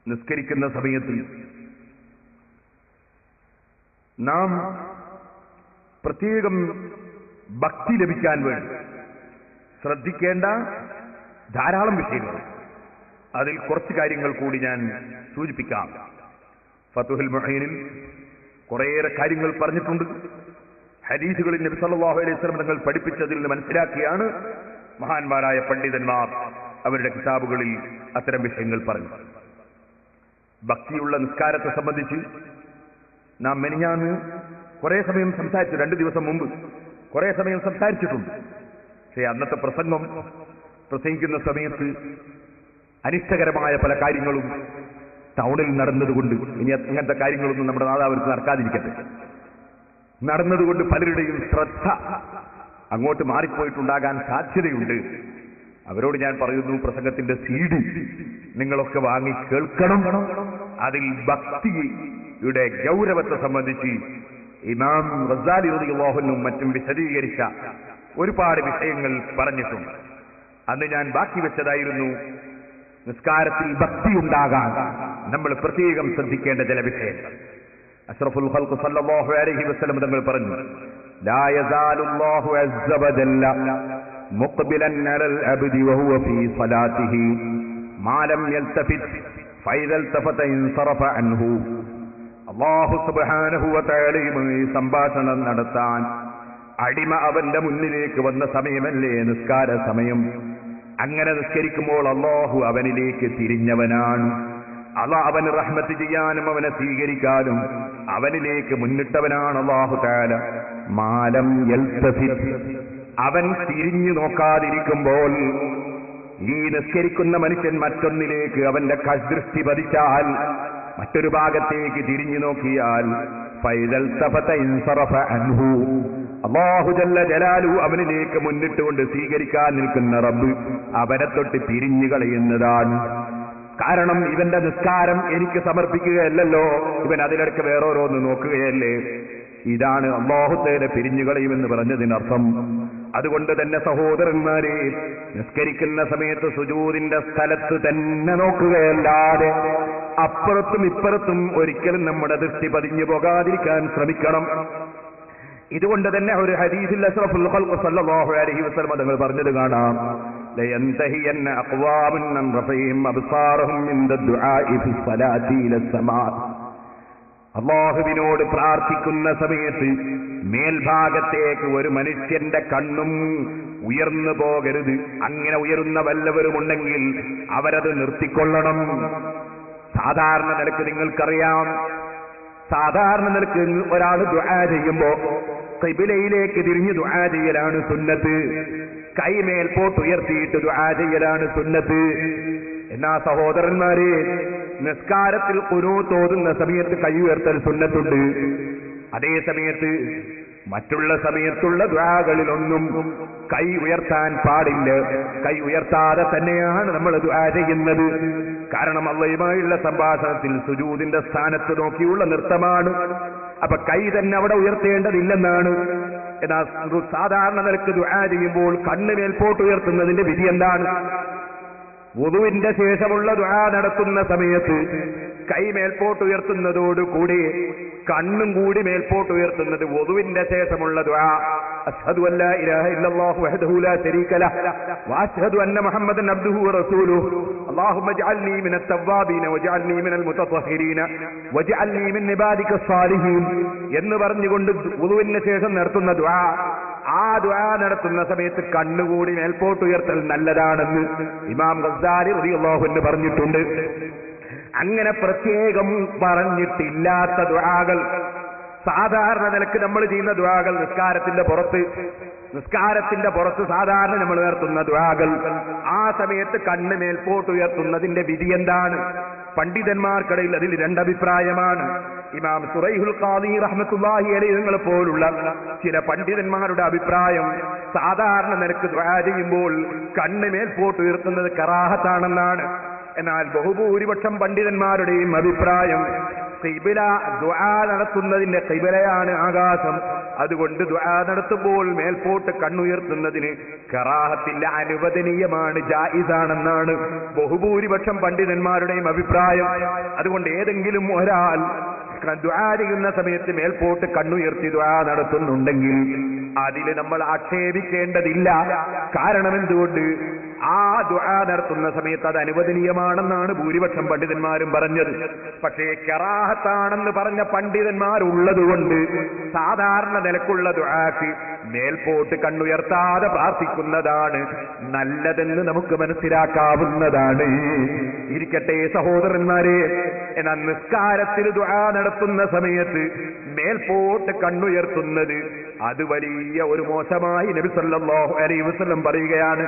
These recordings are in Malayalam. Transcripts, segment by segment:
നിസ്കരിക്കുന്ന സമയത്ത് നാം പ്രത്യേകം ഭക്തി ലഭിക്കാൻ വേണ്ടി ശ്രദ്ധിക്കേണ്ട ധാരാളം വിഷയങ്ങൾ. അതിൽ കുറച്ച് കാര്യങ്ങൾ കൂടി ഞാൻ സൂചിപ്പിക്കാം. ഫതുഹുൽ മുഈനിൽ കുറേയേറെ കാര്യങ്ങൾ പറഞ്ഞിട്ടുണ്ട്. ഹദീസുകളിൽ നബി സല്ലല്ലാഹു അലൈഹി വസല്ലം തങ്ങൾ പഠിപ്പിച്ചതിൽ നിന്ന് മനസ്സിലാക്കിയാണ് മഹാന്മാരായ പണ്ഡിതന്മാർ അവരുടെ കിതാബുകളിൽ അത്തരം വിഷയങ്ങൾ പറഞ്ഞു. ഭക്തിയുള്ള നിസ്കാരത്തെ സംബന്ധിച്ച് നാം മെനിഞ്ഞാന്ന് കുറെ സമയം സംസാരിച്ചു. 2 ദിവസം മുമ്പ് കുറെ സമയം സംസാരിച്ചിട്ടുണ്ട്. പക്ഷേ അന്നത്തെ പ്രസംഗിക്കുന്ന സമയത്ത് അനിഷ്ടകരമായ പല കാര്യങ്ങളും ടൗണിൽ നടന്നതുകൊണ്ട്, ഇനി അങ്ങനത്തെ കാര്യങ്ങളൊന്നും നമ്മുടെ നാദാവർക്ക് നടക്കാതിരിക്കട്ടെ, നടന്നതുകൊണ്ട് പലരുടെയും ശ്രദ്ധ അങ്ങോട്ട് മാറിപ്പോയിട്ടുണ്ടാകാൻ സാധ്യതയുണ്ട്. അവരോട് ഞാൻ പറയുന്നു, പ്രസംഗത്തിന്റെ CD നിങ്ങളൊക്കെ വാങ്ങി കേൾക്കണം. അതിൽ ഭക്തിയുടെ ഗൗരവത്തെ സംബന്ധിച്ച് ഇമാം ഗസാലി റളിയല്ലാഹു അൻഹു മറ്റും വിശദീകരിച്ച ഒരുപാട് വിഷയങ്ങൾ പറഞ്ഞിട്ടുണ്ട്. അന്ന് ഞാൻ ബാക്കി വെച്ചതായിരുന്നു നിസ്കാരത്തിൽ ഭക്തി ഉണ്ടാകാൻ നമ്മൾ പ്രത്യേകം ശ്രദ്ധിക്കേണ്ട ചില വിഷയങ്ങൾ. അഷ്റഫുൽ ഖൽഖ് സല്ലല്ലാഹു അലൈഹി വസല്ലം തങ്ങൾ പറഞ്ഞു, ലാ യസാലുല്ലാഹു അസ്സ വജല്ല മുഖ്ബിലൻ അലൽ അബ്ദി വഹുവ ഫീ സ്വലാത്തിഹി മാ ലം യൽതഫിത് ഫൈദൽ തഫത ഇൻസറഫ അൻഹു. അല്ലാഹു സുബ്ഹാനഹു വ തആലയുമായി സംഭാഷണം നടത്താൻ അടിമ അവന്റെ മുന്നിലേക്ക് വന്ന സമയമല്ലേ നിസ്കാര സമയം. അങ്ങനെ നിസ്കരിക്കുമ്പോൾ അല്ലാഹു അവനിലേക്ക് തിരിഞ്ഞവനാണ്. അവന് റഹ്മത്ത് ചെയ്യാനും അവനെ സ്വീകരിക്കാനും അവനിലേക്ക് മുന്നിട്ടവനാണ് അല്ലാഹു തആല. മാലം യൽതഫിത്, അവൻ തിരിഞ്ഞു നോക്കാതിരിക്കുമ്പോൾ, ഈ നിസ്കരിക്കുന്ന മനുഷ്യൻ മറ്റൊന്നിലേക്ക് അവന്റെ ദൃഷ്ടി പതിച്ചാൽ, മറ്റൊരു ഭാഗത്തേക്ക് തിരിഞ്ഞു നോക്കിയാൽ, ഫൈദൽ തഫത ഇൻസറഫ അൻഹു, അല്ലാഹു ജല്ല ജലാലു അവനിലേക്ക് മുന്നിട്ടുകൊണ്ട് സ്വീകരിക്കാൻ നിൽക്കുന്ന റബ്ബ് അവനെ തൊട്ട് പിരിഞ്ഞു കളയുന്നതാണ്. കാരണം ഇവന്റെ നിസ്കാരം എനിക്ക് സമർപ്പിക്കുകയല്ലല്ലോ, ഇവൻ അതിലിടക്ക് വേറോരോന്ന് നോക്കുകയല്ലേ. ഇതാണ് അല്ലാഹു തആല പിരിഞ്ഞു കളയുമെന്ന് പറഞ്ഞതിനർത്ഥം. അതുകൊണ്ട് തന്നെ സഹോദരന്മാരെ, നിസ്കരിക്കുന്ന സമയത്ത് സുജൂദിന്റെ സ്ഥലത്ത് തന്നെ നോക്കുകയല്ലാതെ അപ്പുറത്തും ഇപ്പുറത്തും ഒരിക്കലും നമ്മുടെ ദൃഷ്ടി പതിഞ്ഞു പോകാതിരിക്കാൻ ശ്രമിക്കണം. ഇതുകൊണ്ട് തന്നെ ഒരു ഹദീസിൽ അഷ്റഫുൽ ഖൽഖ് സല്ലല്ലാഹു അലൈഹി വസല്ലം തങ്ങൾ പറഞ്ഞത് കാണാം, ലയന്തഹിയന്ന അഖ്വാമുൻ അൻ റഫഇഹിം അബ്സാറഹും മിൻ ദുആഇ ഫി സ്വലാത്തി ഇല സമാ. അല്ലാഹുവിനോട് പ്രാർത്ഥിക്കുന്ന സമയത്ത് മേൽഭാഗത്തേക്ക് ഒരു മനുഷ്യന്റെ കണ്ണും ഉയർന്നു പോകരുത്. അങ്ങനെ ഉയരുന്ന വല്ലവരുമുണ്ടെങ്കിൽ അവരത് നിർത്തിക്കൊള്ളണം. സാധാരണ നിലക്ക് നിങ്ങൾക്കറിയാം, സാധാരണ നിലക്ക് ഒരാൾ ദുആ ചെയ്യുമ്പോ ഖിബലയിലേക്ക് തിരിഞ്ഞ് ദുആ ചെയ്യലാണ് സുന്നത്ത്. കൈ മേൽപോട്ട് ഉയർത്തിയിട്ട് ദുആ ചെയ്യലാണ് സുന്നത്ത്. എന്നാ സഹോദരന്മാരെ, നിസ്കാരത്തിൽ ഖുനൂത്ത് ഓതുന്ന സമയത്ത് കൈ ഉയർത്തൽ സുന്നത്തുണ്ട്. അതേ സമയത്ത് മറ്റുള്ള സമയത്തുള്ള ദുആകളിലൊന്നും കൈ ഉയർത്താൻ പാടില്ല. കൈ ഉയർത്താതെ തന്നെയാണ് നമ്മൾ ദുആ ചെയ്യുന്നത്. കാരണം അല്ലാഹുവുമായുള്ള സംഭാഷണത്തിൽ സുജൂദിന്റെ സ്ഥാനത്ത് നോക്കിയുള്ള നൃത്തമാണ്. അപ്പൊ കൈ തന്നെ അവിടെ ഉയർത്തേണ്ടതില്ലെന്നാണ്. എന്നാൽ സാധാരണ നിലക്ക് ദുആ ചെയ്യുമ്പോൾ കണ്ണ് മേൽപോട്ട് ഉയർത്തുന്നതിന്റെ വിധി എന്താണ്? വുദുവിന്റെ ശേഷമുള്ള ദുആ നടത്തുന്ന സമയത്ത് കൈ മേൽപോട്ട് ഉയർത്തുന്നതോടുകൂടി കണ്ണും കൂടി മേൽപോട്ട് ഉയർത്തുന്നത് വുദുവിന്റെ ശേഷമുള്ള ദുആ. അശ്ഹദു അല്ലാ ഇലാഹ ഇല്ലല്ലാഹു വഹ്ദഹു ലാ ശരീക ലഹ് വഅശ്ഹദു അന്ന മുഹമ്മദൻ അബ്ദുഹു വറസൂലുഹു അല്ലാഹുമ്മ ഇജ്അൽനീ മിനത് തവ്വാബീന വജ്അൽനീ മിനൽ മുതത്വഹിരീന വജ്അൽനീ മിൻ ഇബാദിക സ്വാലിഹീൻ എന്ന് പറഞ്ഞുകൊണ്ട് വുദുവിന് ശേഷം നടത്തുന്ന ദുആ. ആ ദുആ നടത്തുന്ന സമയത്ത് കണ്ണുകൂടി മേൽപോട്ട് ഉയർത്തൽ നല്ലതാണെന്ന് ഇമാം ഗസാലി റളിയല്ലാഹു അൻഹു പറഞ്ഞിട്ടുണ്ട്. അങ്ങനെ പ്രത്യേകം പറഞ്ഞിട്ടില്ലാത്ത ദുആകൾ, സാധാരണ നിലക്ക് നമ്മൾ ചെയ്യുന്ന ദുആകൾ, നിസ്കാരത്തിന്റെ പുറത്ത് സാധാരണ നമ്മൾ ഉയർത്തുന്ന ദുആകൾ, ആ സമയത്ത് കണ്ണ് മേൽപോട്ട് ഉയർത്തുന്നതിന്റെ വിധി എന്താണ്? പണ്ഡിതന്മാർക്കിടയിൽ അതിൽ 2 അഭിപ്രായമാണ്. ഇമാം സുറൈഹുൽ ഖാദി റഹ്മത്തുള്ളാഹി അലൈഹി പോലുള്ള ചില പണ്ഡിതന്മാരുടെ അഭിപ്രായം സാധാരണ നിലക്ക് ദുആ ചെയ്യുമ്പോൾ കണ്ണ് മേൽപോട്ട് ഉയർത്തുന്നത് കറാഹത്താണെന്നാണ്. എന്നാൽ ബഹുഭൂരിപക്ഷം പണ്ഡിതന്മാരുടെയും അഭിപ്രായം ഖിബല, ദുആ നടത്തുന്നതിന്റെ ഖിബലയാണ് ആകാശം. അതുകൊണ്ട് ദുആ നടത്തുമ്പോൾ മേൽപോട്ട് കണ്ണുയർത്തുന്നതിന് കറാഹത്തില്ല, അനുവദനീയമാണ്, ജായിസാണെന്നാണ് ബഹുഭൂരിപക്ഷം പണ്ഡിതന്മാരുടെയും അഭിപ്രായം. അതുകൊണ്ട് ഏതെങ്കിലും ഒരാൾ ദുആ ചെയ്യുന്ന സമയത്ത് മേൽപോട്ട് കണ്ണുയർത്തി ദുആ നടത്തുന്നുണ്ടെങ്കിൽ അതിൽ നമ്മൾ ആക്ഷേപിക്കേണ്ടതില്ല. കാരണം എന്തുകൊണ്ട്? ആ ദുആ നടത്തുന്ന സമയത്ത് അത് അനുവദനീയമാണെന്നാണ് ഭൂരിപക്ഷം പണ്ഡിതന്മാരും പറഞ്ഞത്. പക്ഷേ കറാഹത്താണെന്ന് പറഞ്ഞ പണ്ഡിതന്മാരുള്ളതുകൊണ്ട് സാധാരണ നിലക്കുള്ള ദുആക്ക് മേൽപോട്ട് കണ്ണുയർത്താതെ പ്രാർത്ഥിക്കുന്നതാണ് നല്ലതെന്ന് നമുക്ക് മനസ്സിലാക്കാവുന്നതാണ്. ഇരിക്കട്ടെ സഹോദരന്മാരെ, എന്നാൽ നിസ്കാരത്തിൽ ദുആ നടത്തുന്ന സമയത്ത് മേൽപോട്ട് കണ്ണുയർത്തുന്നത് അത് വലിയ ഒരു മോശമായി നബി സല്ലല്ലാഹു അലൈഹി വസല്ലം പറയുകയാണ്.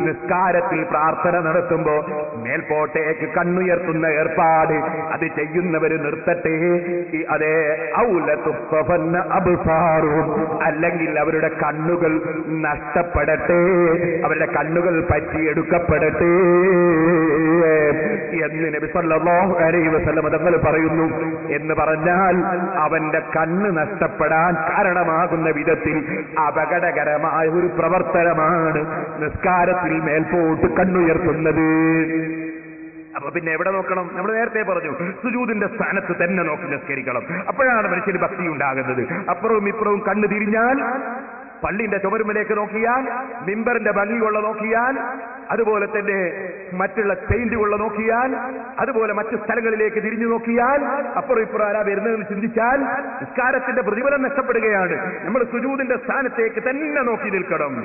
നിസ്കാരത്തിൽ പ്രാർത്ഥന നടത്തുമ്പോ മേൽപോട്ടേക്ക് കണ്ണുയർത്തുന്ന ഏർപ്പാട് അത് ചെയ്യുന്നവര് നിർത്തട്ടെ. അതെ, അല്ലെങ്കിൽ അവരുടെ കണ്ണുകൾ നഷ്ടപ്പെടട്ടെ, അവരുടെ കണ്ണുകൾ പറ്റിയെടുക്കപ്പെടട്ടെ എന്ന് നബി സല്ലല്ലാഹു അലൈഹി വസല്ലം തങ്ങൾ പറയുന്നു. എന്ന് പറഞ്ഞാൽ അവന്റെ കണ്ണ് നഷ്ടപ്പെടാൻ കാരണമാകുന്ന വിധത്തിൽ അപകടകരമായ ഒരു പ്രവർത്തനമാണ് നിസ്കാരത്തിൽ മേൽപോട്ട് കണ്ണുയർത്തുന്നത്. അപ്പൊ പിന്നെ എവിടെ നോക്കണം? നമ്മൾ നേരത്തെ പറഞ്ഞു, സുജൂദിന്റെ സ്ഥാനത്ത് തന്നെ നോക്കി നിസ്കരിക്കണം. അപ്പോഴാണ് മനുഷ്യന് ഭക്തി ഉണ്ടാകുന്നത്. അപ്പുറവും ഇപ്പുറവും കണ്ണ് തിരിഞ്ഞാൽ, പള്ളിന്റെ ചുമരുമലേക്ക് നോക്കിയാൽ, മിമ്പറിന്റെ ഭംഗിയുള്ള നോക്കിയാൽ, അതുപോലെ തന്നെ മറ്റുള്ള പെയിന്റുള്ള നോക്കിയാൽ, അതുപോലെ മറ്റു സ്ഥലങ്ങളിലേക്ക് തിരിഞ്ഞു നോക്കിയാൽ, അപ്പുറം ഇപ്പുറം ആരാ വരുന്നതെന്ന് ചിന്തിച്ചാൽ നിസ്കാരത്തിന്റെ പ്രതിഫലം നഷ്ടപ്പെടുകയാണ്. നമ്മൾ സുജൂദിന്റെ സ്ഥാനത്തേക്ക് തന്നെ നോക്കി നിൽക്കണം.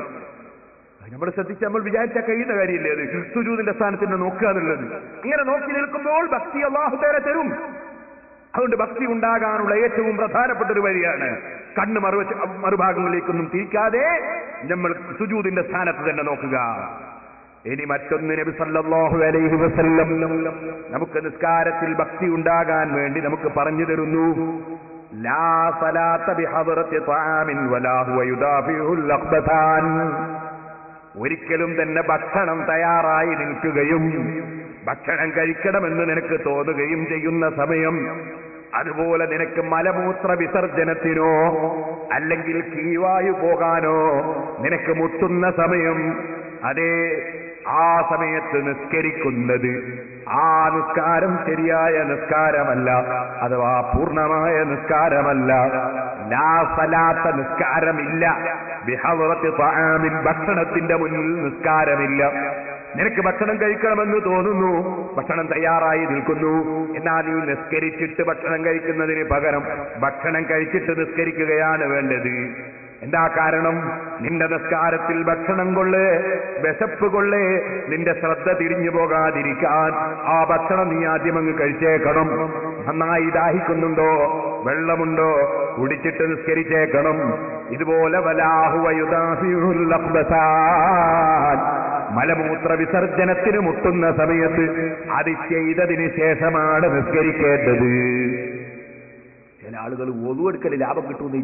നമ്മൾ ശ്രദ്ധിച്ച് നമ്മൾ വിചാരിച്ചാൽ കഴിയുന്ന കാര്യമില്ലേ അത്? സുജൂദിന്റെ സ്ഥാനത്ത് തന്നെ നോക്കുക എന്നുള്ളത്. ഇങ്ങനെ നോക്കി നിൽക്കുമ്പോൾ ഭക്തി അല്ലാഹു തആല തരും. അതുകൊണ്ട് ഭക്തി ഉണ്ടാകാനുള്ള ഏറ്റവും പ്രധാനപ്പെട്ട ഒരു വഴിയാണ് കണ്ണ് മറുഭാഗങ്ങളിലേക്കൊന്നും തിരിക്കാതെ നമ്മൾ സുജൂദിന്റെ സ്ഥാനത്ത് തന്നെ നോക്കുക. ഇനി മറ്റൊന്ന്, നബി സല്ലല്ലാഹു അലൈഹി വസല്ലം നമുക്ക് നിസ്കാരത്തിൽ ഭക്തി ഉണ്ടാകാൻ വേണ്ടി നമുക്ക് പറഞ്ഞു തരുന്നു. ലാ സലാത്ത ബിഹദറത്തി തആമിൻ വലാ ഹുവ യുദാഫിഉൽ ലഖ്ബതാൻ. ഒരിക്കലും തന്നെ ഭക്ഷണം തയ്യാറായി നിൽക്കുകയും ഭക്ഷണം കഴിക്കണമെന്ന് നിനക്ക് തോന്നുകയും ചെയ്യുന്ന സമയം, അതുപോലെ നിനക്ക് മലമൂത്ര വിസർജനത്തിനോ അല്ലെങ്കിൽ കീവായു പോകാനോ നിനക്ക് മുട്ടുന്ന സമയം, അതേ ആ സമയത്ത് നിസ്കരിക്കുന്നത് ആ നിസ്കാരം ശരിയായ നിസ്കാരമല്ല, അഥവാ പൂർണ്ണമായ നിസ്കാരമല്ല. ലാ സലാത്ത, നിസ്കാരമില്ല. ബിഹദറത്തി തആമിൻ, ഭക്ഷണത്തിന്റെ മുന്നിൽ നിസ്കാരമില്ല. നിനക്ക് ഭക്ഷണം കഴിക്കണമെന്ന് തോന്നുന്നു, ഭക്ഷണം തയ്യാറായി നിൽക്കുന്നു, എന്നാൽ നീ നിസ്കരിച്ചിട്ട് ഭക്ഷണം കഴിക്കുന്നതിന് പകരം ഭക്ഷണം കഴിച്ചിട്ട് നിസ്കരിക്കുകയാണ് വേണ്ടത്. എന്താ കാരണം? നിന്റെ നിസ്കാരത്തിൽ ഭക്ഷണം കൊള്ളേ, വിശപ്പ് കൊള്ളേ, നിന്റെ ശ്രദ്ധ തിരിഞ്ഞു പോകാതിരിക്കാൻ ആ ഭക്ഷണം നീ ആദ്യം അങ്ങ് കഴിച്ചേക്കണം. നന്നായി ദാഹിക്കുന്നുണ്ടോ, വെള്ളമുണ്ടോ, കുടിച്ചിട്ട് നിസ്കരിച്ചേക്കണം. ഇതുപോലെ മലമൂത്ര വിസർജനത്തിന് മുട്ടുന്ന സമയത്ത് അത് ചെയ്തതിന് ശേഷമാണ് നിസ്കരിക്കേണ്ടത്. ചില ആളുകൾ ഒതുവെടുക്കൽ ലാഭം കിട്ടുമെന്ന്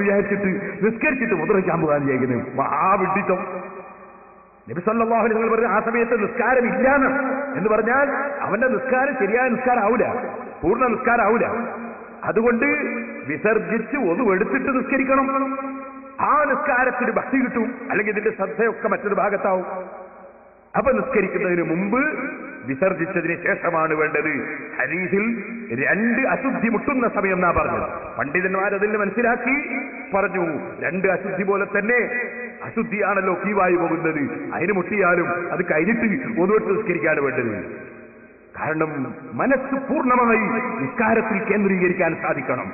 വിചാരിച്ചിട്ട് നിസ്കരിച്ചിട്ട് മുദ്രയ്ക്കാൻ പോകാൻ വിചാരിക്കുന്നത് മഹാവിഡിത്തം. നബി സല്ലല്ലാഹു അലൈഹി വസല്ലം പറഞ്ഞു ആ സമയത്ത് നിസ്കാരം ഇല്ലാന്ന് എന്ന് പറഞ്ഞാൽ അവന്റെ നിസ്കാരം ശരിയായ നിസ്കാരം ആവൂല, പൂർണ്ണ നിസ്കാരം ആവൂല. അതുകൊണ്ട് വിസർജിച്ച് ഒതുവെടുത്തിട്ട് നിസ്കരിക്കണം. ആ നിസ്കാരത്തിന് ഭക്തി കിട്ടും, അല്ലെങ്കിൽ ഇതിന്റെ ശ്രദ്ധയൊക്കെ മറ്റൊരു ഭാഗത്താവും. അപ്പൊ നിസ്കരിക്കുന്നതിന് മുമ്പ് വിസർജിച്ചതിന് ശേഷമാണ് വേണ്ടത്. ഹദീസിൽ 2 അശുദ്ധി മുട്ടുന്ന സമയം എന്നാ പറഞ്ഞത്. പണ്ഡിതന്മാരതിൽ മനസ്സിലാക്കി പറഞ്ഞു, 2 അശുദ്ധി പോലെ തന്നെ അശുദ്ധിയാണല്ലോ കീവായി പോകുന്നത്, അതിന് മുട്ടിയാലും അത് കഴിഞ്ഞിട്ട് ഒന്നുവെട്ട് നിസ്കരിക്കാണ് വേണ്ടത്. കാരണം മനസ്സ് പൂർണ്ണമായി നിസ്കാരത്തിൽ കേന്ദ്രീകരിക്കാൻ സാധിക്കണം.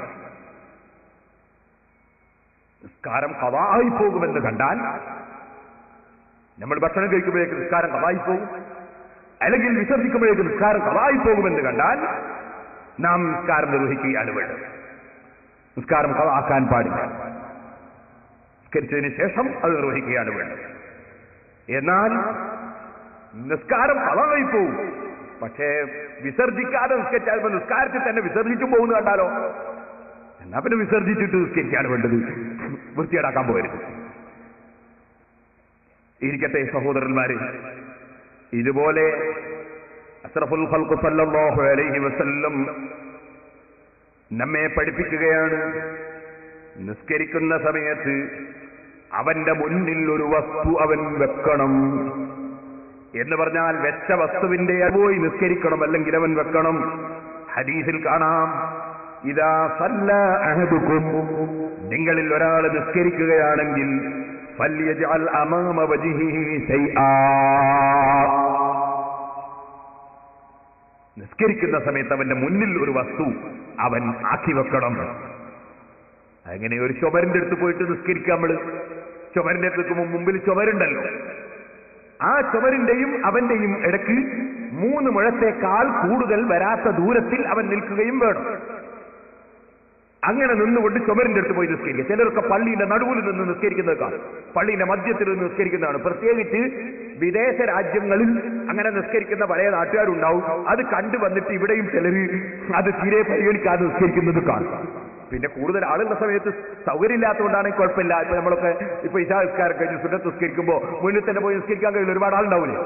നിസ്കാരം ഖദായി പോകുമെന്ന് കണ്ടാൽ, നമ്മൾ ഭക്ഷണം കഴിക്കുമ്പോഴേക്ക് നിസ്കാരം ഖദായി പോകും, അല്ലെങ്കിൽ വിസർജിക്കുമ്പോഴേക്ക് നിസ്കാരം ഖദായി പോകുമെന്ന് കണ്ടാൽ നാം നിസ്കാരം നിർവഹിക്കുകയാണ് വേണ്ടത്. നിസ്കാരം ഖദാക്കാൻ പാടില്ല, നിസ്കരിച്ചതിന് ശേഷം അത് നിർവഹിക്കുകയാണ് വേണ്ടത്. എന്നാൽ നിസ്കാരം ഖദായി പോകും, പക്ഷേ വിസർജിക്കാതെ നിസ്കരിച്ചാൽ നിസ്കാരത്തിൽ തന്നെ വിസർജിച്ചു പോകുന്നു കണ്ടാലോ, എന്നാ പിന്നെ വിസർജിച്ചിട്ട് നിസ്കരിക്കുകയാണ് വേണ്ടത്, വൃത്തിയേടാക്കാൻ പോകരുത്. ഇരിക്കട്ടെ സഹോദരന്മാരെ, ഇതുപോലെ അഷ്റഫുൽ ഖൽഖ് സല്ലല്ലാഹു അലൈഹി വസല്ലം നമ്മെ പഠിപ്പിക്കുകയാണ്, നിസ്കരിക്കുന്ന സമയത്ത് അവന്റെ മുന്നിൽ ഒരു വസ്തു അവൻ വെക്കണം എന്ന് പറഞ്ഞാൽ വെച്ച വസ്തുവിന്റെ പോയി നിസ്കരിക്കണം, അല്ലെങ്കിൽ അവൻ വെക്കണം. ഹദീസിൽ കാണാം, ഇദാ സല്ല അഹദുകും, നിങ്ങളിൽ ഒരാൾ നിസ്കരിക്കുകയാണെങ്കിൽ ഫല്യജ്അൽ അമാമ വജ്ഹിഹി ശൈആ, നിസ്കരിക്കുന്ന സമയത്ത് അവന്റെ മുന്നിൽ ഒരു വസ്തു അവൻ ആക്കി വെക്കണം. അങ്ങനെ ഒരു ചുമരിന്റെ അടുത്ത് പോയിട്ട് നിസ്കരിക്കാം. നമ്മള് ചുമരിന്റെ അടുത്ത് മുമ്പിൽ ചുമരുണ്ടല്ലോ, ആ ചുമരിന്റെയും അവന്റെയും ഇടയ്ക്ക് 3 മുഴത്തേക്കാൾ കൂടുതൽ വരാത്ത ദൂരത്തിൽ അവൻ നിൽക്കുകയും വേണം. അങ്ങനെ നിന്നുകൊണ്ട് ചുമരിന്റെ അടുത്ത് പോയി നിസ്കരിക്കുക. ചിലരൊക്കെ പള്ളിയുടെ നടുവിൽ നിന്ന് നിസ്കരിക്കുന്നതൊക്കെ, പള്ളിയുടെ മധ്യത്തിൽ നിന്ന് നിസ്കരിക്കുന്നതാണ്. പ്രത്യേകിച്ച് വിദേശ രാജ്യങ്ങളിൽ അങ്ങനെ നിസ്കരിക്കുന്ന പഴയ നാട്ടുകാരുണ്ടാവും. അത് കണ്ടുവന്നിട്ട് ഇവിടെയും ചിലര് അത് തീരെ പരിഗണിക്കാതെ നിസ്കരിക്കുന്നത് കാണും. പിന്നെ കൂടുതൽ ആളുള്ള സമയത്ത് സൗകര്യമില്ലാത്തതുകൊണ്ടാണെങ്കിൽ കുഴപ്പമില്ല. ഇപ്പൊ നമ്മളൊക്കെ ഇപ്പൊ ഇശാ നിസ്കാരം കഴിഞ്ഞ് സുന്നത്ത് നിസ്കരിക്കുമ്പോൾ മുന്നിൽ തന്നെ പോയി നിസ്കരിക്കാൻ കഴിയില്ല, ഒരുപാട് ആളുണ്ടാവില്ലേ.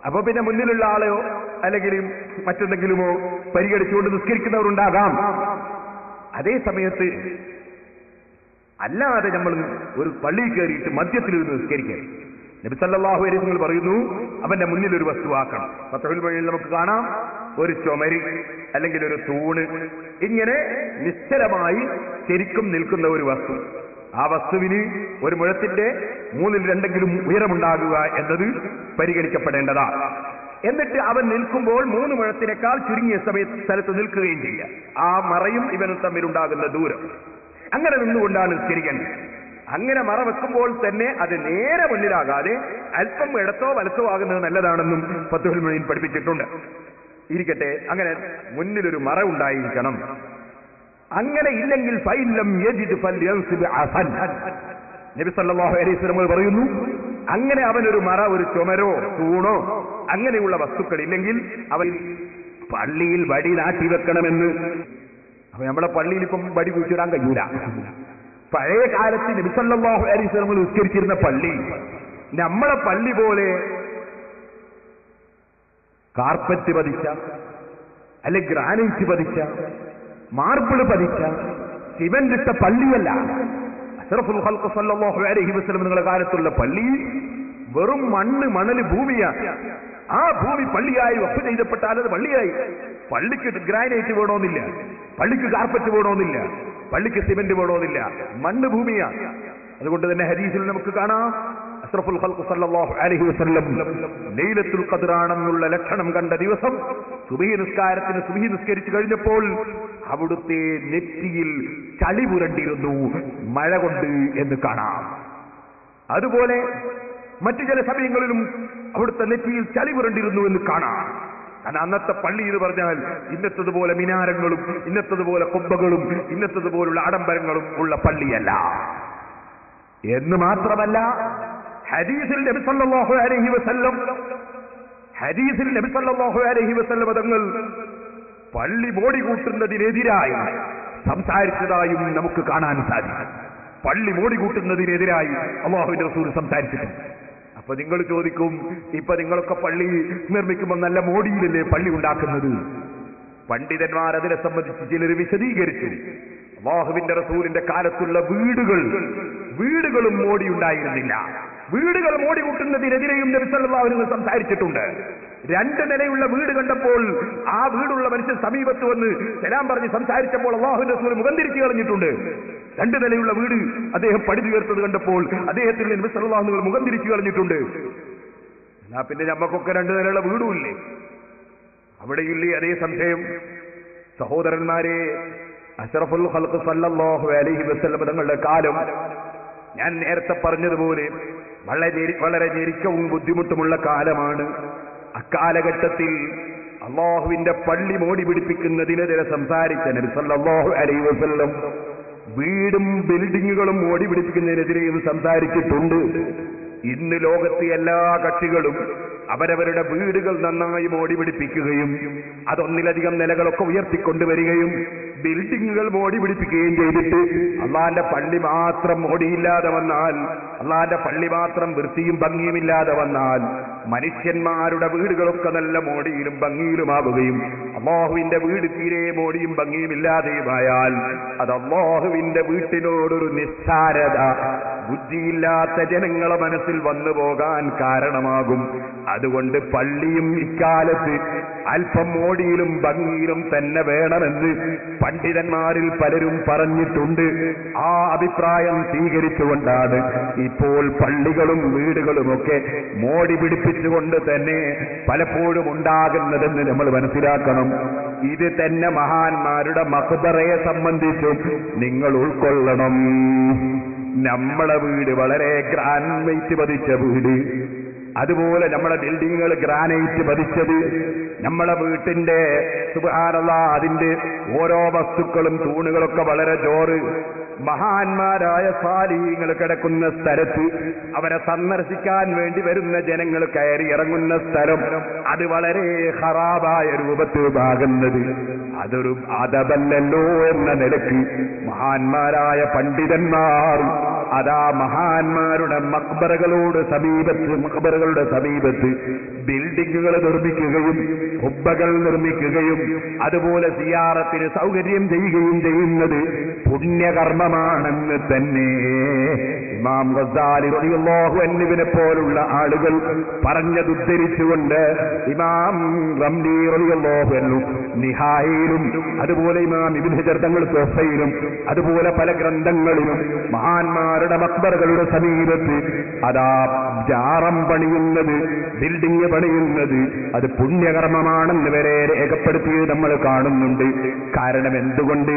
അപ്പൊ പിന്നെ മുന്നിലുള്ള ആളെയോ അല്ലെങ്കിൽ മറ്റെന്തെങ്കിലുമോ പരിഗണിച്ചുകൊണ്ട് നിസ്കരിക്കുന്നവരുണ്ടാകാം. അതേ സമയത്ത് അല്ലാതെ നമ്മൾ ഒരു പള്ളിയിൽ കയറിയിട്ട് മധ്യത്തിൽ നിന്ന് നിസ്കരിക്കുക. നബി സല്ലല്ലാഹു അലൈഹി വസല്ലം പറയുന്നു, അവന്റെ മുന്നിൽ ഒരു വസ്തുവാക്കണം. ഫത്ഹുൽ ബൈയിൽ നമുക്ക് കാണാം, ഒരു ചുമര് അല്ലെങ്കിൽ ഒരു തൂണ്, ഇങ്ങനെ നിശ്ചലമായി ശരിക്കും നിൽക്കുന്ന ഒരു വസ്തു. ആ വസ്തുവിന് ഒരു മുഴത്തിന്റെ 3/2 ഉയരമുണ്ടാകുക എന്നത് പരിഗണിക്കപ്പെടേണ്ടതാണ്. എന്നിട്ട് അവൻ നിൽക്കുമ്പോൾ 3 മുഴത്തിനേക്കാൾ ചുരുങ്ങിയ സ്ഥലത്ത് നിൽക്കുകയും ചെയ്യുക. ആ മറയും ഇവനും തമ്മിലുണ്ടാകുന്ന ദൂരം. അങ്ങനെ നിന്നുകൊണ്ടാണ് നിസ്കരിക്കേണ്ടത്. അങ്ങനെ മറ വെക്കുമ്പോൾ തന്നെ അത് നേരെ മുന്നിലാകാതെ അല്പം ഇടത്തോ വലത്തോ ആകുന്നത് നല്ലതാണെന്നും ഫത്ഹുൽ മുഈൻ പഠിപ്പിച്ചിട്ടുണ്ട്. ഇരിക്കട്ടെ, അങ്ങനെ മുന്നിലൊരു മറ ഉണ്ടായിരിക്കണം. അങ്ങനെ ഇല്ലെങ്കിൽ ഫൈലം യജിദ് ഫൽയൻസിബ് അസൻ, നബി സല്ലല്ലാഹു അലൈഹി വസല്ലം പറയുന്നു, അങ്ങനെ അവനൊരു മറ, ഒരു ചുമരോ തൂണോ അങ്ങനെയുള്ള വസ്തുക്കൾ ഇല്ലെങ്കിൽ അവൻ പള്ളിയിൽ വടി നാട്ടി വെക്കണമെന്ന്. അപ്പൊ നമ്മളെ പള്ളിയിൽ ഇപ്പം വടി കുഴിച്ചിടാൻ കഴിയൂല. പഴയ കാലത്ത് നബി സല്ലല്ലാഹു അലൈഹി വസല്ലം നിസ്കരിച്ചിരുന്ന പള്ളി നമ്മളെ പള്ളി പോലെ കാർപ്പറ്റ് പതിച്ച, അല്ലെ ഗ്രാനൈറ്റ് പതിച്ച, മാർബിൾ പതിച്ച, സിമന്റ് ഇട്ട പള്ളിയല്ല. അഷ്റഫുൽ ഖൽഖ് സല്ലല്ലാഹു അലൈഹി വസല്ലം നിങ്ങളുടെ കാലത്തുള്ള പള്ളി വെറും മണല് ഭൂമിയാണ്. ആ ഭൂമി പള്ളിയായി വഖഫ് ചെയ്യപ്പെട്ടാൽ അത് പള്ളിയായി. പള്ളിക്ക് ഗ്രാനൈറ്റ് വേണമെന്നില്ല, പള്ളിക്ക് കാർപ്പറ്റ് വേണമെന്നില്ല, പള്ളിക്ക് സിമന്റ് വേണമെന്നില്ല, മണ്ണ് ഭൂമിയാണ്. അതുകൊണ്ട് തന്നെ ഹദീസിൽ നമുക്ക് കാണാം, അഷ്റഫുൽ ഖൽഖ് സല്ലല്ലാഹു അലൈഹി വസല്ലം ലൈലത്തുൽ ഖദ്ർ ആണെന്നുള്ള ലക്ഷണം കണ്ട ദിവസം സുബ്ഹി നിസ്കാരത്തിന് സുബ്ഹി നിസ്കരിച്ചു കഴിഞ്ഞപ്പോൾ അവിടുത്തെ നെറ്റിയിൽ ചളി പുരണ്ടിരുന്നു, മഴ കൊണ്ട് എന്ന് കാണാം. അതുപോലെ മറ്റു ചില സമയങ്ങളിലും അവിടുത്തെ നെറ്റിയിൽ ചളി പുരണ്ടിരുന്നു എന്ന് കാണാം. കാരണം അന്നത്തെ പള്ളി എന്ന് പറഞ്ഞാൽ ഇന്നത്തതുപോലെ മിനാരങ്ങളും ഇന്നത്തതുപോലെ കൊമ്പകളും ഇന്നത്തതുപോലുള്ള ആഡംബരങ്ങളും ഉള്ള പള്ളിയല്ല. എന്ന് മാത്രമല്ല, ഹദീസിൽ നബി സല്ലല്ലാഹു അലൈഹി വസല്ലം തങ്ങൾ പള്ളി മോടി കൂട്ടുന്നതിനെതിരായി സംസാരിച്ചതായും നമുക്ക് കാണാൻ സാധിക്കും. പള്ളി മോടി കൂട്ടുന്നതിനെതിരായി അല്ലാഹുവിന്റെ റസൂൽ സംസാരിച്ചിട്ടുണ്ട്. അപ്പൊ നിങ്ങൾ ചോദിക്കും, ഇപ്പൊ നിങ്ങളൊക്കെ പള്ളി നിർമ്മിക്കുമ്പോൾ നല്ല മോടിയിലല്ലേ പള്ളി ഉണ്ടാക്കുന്നത്? പണ്ഡിതന്മാർ അതിനെ സംബന്ധിച്ച് ചിലർ വിശദീകരിച്ചു. അല്ലാഹുവിന്റെ റസൂലിന്റെ കാലത്തുള്ള വീടുകളും മോടി ഉണ്ടായിരുന്നില്ല. വീടുകൾ മോടി കൂട്ടുന്നതിനെതിരെയും നബി സല്ലല്ലാഹു അലൈഹി വസല്ലം സംസാരിച്ചിട്ടുണ്ട്. 2 നിലയുള്ള വീട് കണ്ടപ്പോൾ ആ വീടുള്ള മനുഷ്യൻ സമീപത്ത് വന്ന് സലാം പറഞ്ഞ് സംസാരിച്ചപ്പോൾ അല്ലാഹുവിന്റെ റസൂൽ മുഖം തിരിച്ചു കളഞ്ഞിട്ടുണ്ട്. 2 നിലയുള്ള വീട് അദ്ദേഹം പണി തീർത്തത് കണ്ടപ്പോൾ അദ്ദേഹത്തിന് നബി സല്ലല്ലാഹു അലൈഹി വസല്ലം മുഖം തിരിച്ചു കളഞ്ഞിട്ടുണ്ട്. എന്നാ പിന്നെ നമുക്കൊക്കെ 2 നിലയുള്ള വീടുമില്ലേ? അവിടെയില്ലേ അതേ സംശയം? സഹോദരന്മാരെ, അഷ്റഫുൽ ഖൽഖ് സല്ലല്ലാഹു അലൈഹി വസല്ലം തങ്ങളുടെ കാലം ഞാൻ നേരത്തെ പറഞ്ഞതുപോലെ വളരെ ഞെരുക്കവും ബുദ്ധിമുട്ടുമുള്ള കാലമാണ്. അക്കാലഘട്ടത്തിൽ അല്ലാഹുവിന്റെ പള്ളി മോടി പിടിപ്പിക്കുന്നതിനെതിരെ സംസാരിച്ച നബി സല്ലല്ലാഹു അലൈഹി വസല്ലം വീടും ബിൽഡിങ്ങുകളും മോടി പിടിപ്പിക്കുന്നതിനെതിരെയും സംസാരിച്ചിട്ടുണ്ട്. ഇന്ന് ലോകത്തെ എല്ലാ കക്ഷികളും അവരവരുടെ വീടുകൾ നന്നായി മോടി പിടിപ്പിക്കുകയും അതൊന്നിലധികം നിലകളൊക്കെ ഉയർത്തിക്കൊണ്ടുവരികയും ബിൽഡിങ്ങുകൾ മോടി പിടിപ്പിക്കുകയും ചെയ്തിട്ട് അള്ളാന്റെ പള്ളി മാത്രം മോടിയില്ലാതെ വന്നാൽ, അള്ളാന്റെ പള്ളി മാത്രം വൃത്തിയും ഭംഗിയുമില്ലാതെ വന്നാൽ, മനുഷ്യന്മാരുടെ വീടുകളൊക്കെ നല്ല മോടിയിലും ഭംഗിയിലുമാവുകയും അല്ലാഹുവിന്റെ വീട് തീരെ മോടിയും ഭംഗിയുമില്ലാതെയുമായാൽ അത് അല്ലാഹുവിന്റെ വീട്ടിനോടൊരു നിസ്സാരത ബുദ്ധിയില്ലാത്ത ജനങ്ങളെ മനസ്സിൽ വന്നു പോകാൻ കാരണമാകും. അതുകൊണ്ട് പള്ളിയും ഇക്കാലത്ത് അല്പം മോടിയിലും ഭംഗിയിലും തന്നെ വേണമെന്ന് പണ്ഡിതന്മാരിൽ പലരും പറഞ്ഞിട്ടുണ്ട്. ആ അഭിപ്രായം സ്വീകരിച്ചുകൊണ്ടാണ് ഇപ്പോൾ പള്ളികളും വീടുകളുമൊക്കെ മോടി പിടിപ്പിച്ചുകൊണ്ട് തന്നെ പലപ്പോഴും ഉണ്ടാകുന്നതെന്ന് നമ്മൾ മനസ്സിലാക്കണം. ഇത് തന്നെ മഹാന്മാരുടെ മഖ്ബറയെ സംബന്ധിച്ചും നിങ്ങൾ ഉൾക്കൊള്ളണം. നമ്മളെ വീട് വളരെ ഗ്രാനൈറ്റ് പതിച്ച വീട്, അതുപോലെ നമ്മളെ ബിൽഡിങ്ങുകൾ ഗ്രാനൈറ്റ് പതിച്ചത്, നമ്മളെ വീട്ടിന്റെ സുബ്ഹാനല്ലാഹ് അതിന്റെ ഓരോ വസ്തുക്കളും തൂണുകളൊക്കെ വളരെ ജോറ്. മഹാന്മാരായ സാലിഹീങ്ങൾ കിടക്കുന്ന സ്ഥലത്ത് അവരെ സന്ദർശിക്കാൻ വേണ്ടി വരുന്ന ജനങ്ങൾ കയറി ഇറങ്ങുന്ന സ്ഥലം അത് വളരെ ഖറാബായ രൂപത്തിലാകുന്നത് അതൊരു അതബല്ലല്ലോ എന്ന നിലയ്ക്ക് മഹാന്മാരായ പണ്ഡിതന്മാർ അതാ മഹാന്മാരുടെ മഖ്ബറകളുടെ സമീപത്ത് ബിൽഡിങ്ങുകൾ നിർമ്മിക്കുകയും ഖുബ്ബകൾ നിർമ്മിക്കുകയും അതുപോലെ സിയാറത്തിന് സൗകര്യം ചെയ്യുകയും ചെയ്യുന്നത് പുണ്യകർമ്മമാണെന്ന് തന്നെ ഇമാം ഗസാലി റളിയല്ലാഹു അൻഹുവിനെ പോലുള്ള ആളുകൾ പറഞ്ഞതുദ്ധരിച്ചുകൊണ്ട് ഇമാം റംലി റളിയല്ലാഹു അൻഹു നിഹായിലും അതുപോലെ ഇമാം ഇബ്നു ഹജർ തങ്ങൾ തുഹഫയിലും അതുപോലെ പല ഗ്രന്ഥങ്ങളിലും മഹാന്മാരുടെ മഖ്ബറകളുടെ സമീപത്ത് അതാ ജാറം പണിയുന്നത്, ബിൽഡിംഗ് പണിയുന്നത് അത് പുണ്യകർമ്മമാണെന്ന് വരെ രേഖപ്പെടുത്തിയത് നമ്മൾ കാണുന്നുണ്ട്. കാരണം എന്തുകൊണ്ട്?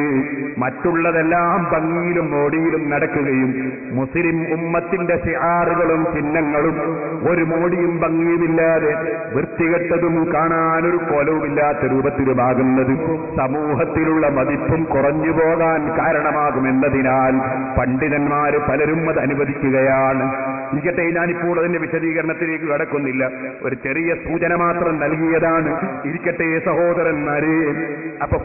മറ്റുള്ളതെല്ലാം ഭംഗിയിലും മോടിയിലും നടക്കുകയും മുസ്ലിം ഉമ്മത്തിന്റെ ശിആറുകളും ചിഹ്നങ്ങളും ഒരു മോടിയും ഭംഗിയുമില്ലാതെ വൃത്തികെട്ടതും കാണാനൊരു കോലവുമില്ലാത്ത രൂപത്തിലുമാകുന്നത് സമൂഹത്തിലുള്ള മതിപ്പും കുറഞ്ഞു പോകാൻ കാരണമാകുമെന്നതിനാൽ പണ്ഡിതന്മാര് പലരും അത് അനുവദിക്കുകയാണ്. ഇരിക്കട്ടെ, ഞാനിപ്പോൾ അതിന്റെ വിശദീകരണത്തിലേക്ക് കടക്കുന്നില്ല, ഒരു ചെറിയ സൂചന മാത്രം നൽകിയതാണ്. ഇരിക്കട്ടെ സഹോദരന്മാരെ, അപ്പൊ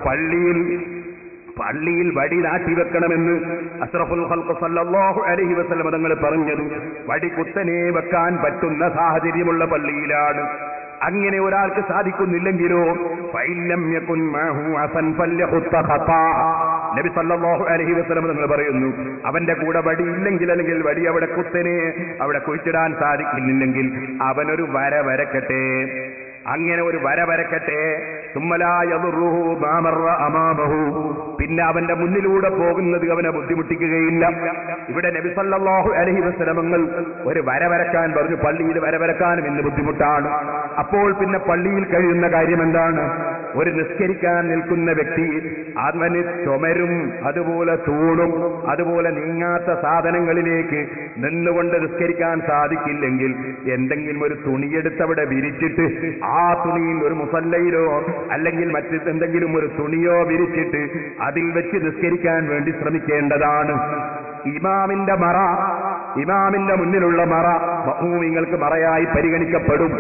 പള്ളിയിൽ വടി നാട്ടിവെക്കണമെന്ന് അഷ്റഫുൽ ഖൽഖ് സല്ലല്ലാഹു അലൈഹി വസല്ലം തങ്ങൾ പറഞ്ഞത് വടി കുത്തനെ വെക്കാൻ പറ്റുന്ന സാഹചര്യമുള്ള പള്ളിയിലാണ്. അങ്ങനെ ഒരാൾക്ക് സാധിക്കുന്നില്ലെങ്കിലോ ഫൈലം യകുൻ മഅഹു അസൻ ഫല്യഖുത്ത ഖതാ, നബി സല്ലല്ലാഹു അലൈഹി വസല്ലം തങ്ങൾ പറയുന്നു, അവന്റെ കൂടെ വടി ഇല്ലെങ്കിൽ, അല്ലെങ്കിൽ വടി അവിടെ കുത്തനെ അവിടെ കുഴിച്ചിടാൻ സാധിക്കുന്നില്ലെങ്കിൽ അവനൊരു വര വരക്കട്ടെ. അങ്ങനെ ഒരു വര വരക്കട്ടെ. പിന്നെ അവന്റെ മുന്നിലൂടെ പോകുന്നത് അവനെ ബുദ്ധിമുട്ടിക്കുകയില്ല. ഇവിടെ നബി സല്ലല്ലാഹു അലൈഹി വസല്ലം ഒരു വര വരക്കാൻ പറഞ്ഞു. പള്ളിയിൽ വര വരക്കാനും ഇന്ന് ബുദ്ധിമുട്ടാണ്. അപ്പോൾ പിന്നെ പള്ളിയിൽ കഴിയുന്ന കാര്യം എന്താണ്? ഒരു നിസ്കരിക്കാൻ നിൽക്കുന്ന വ്യക്തി അവന് ചുമരും അതുപോലെ തൂണും അതുപോലെ നീങ്ങാത്ത സാധനങ്ങളിലേക്ക് നിന്നുകൊണ്ട് നിസ്കരിക്കാൻ സാധിക്കില്ലെങ്കിൽ എന്തെങ്കിലും ഒരു തുണിയെടുത്തവിടെ വിരിച്ചിട്ട് ആ തുണിയിൽ ഒരു മുസല്ലയിലോ അല്ലെങ്കിൽ മറ്റെന്തെങ്കിലും ഒരു തുണിയോ വിരിച്ചിട്ട് അതിൽ വെച്ച് നിസ്കരിക്കാൻ വേണ്ടി ശ്രമിക്കേണ്ടതാണ്. ഇമാമിന്റെ മുന്നിലുള്ള മറ മഅ്മൂമിങ്ങൾക്ക് മറയായി പരിഗണിക്കപ്പെടും.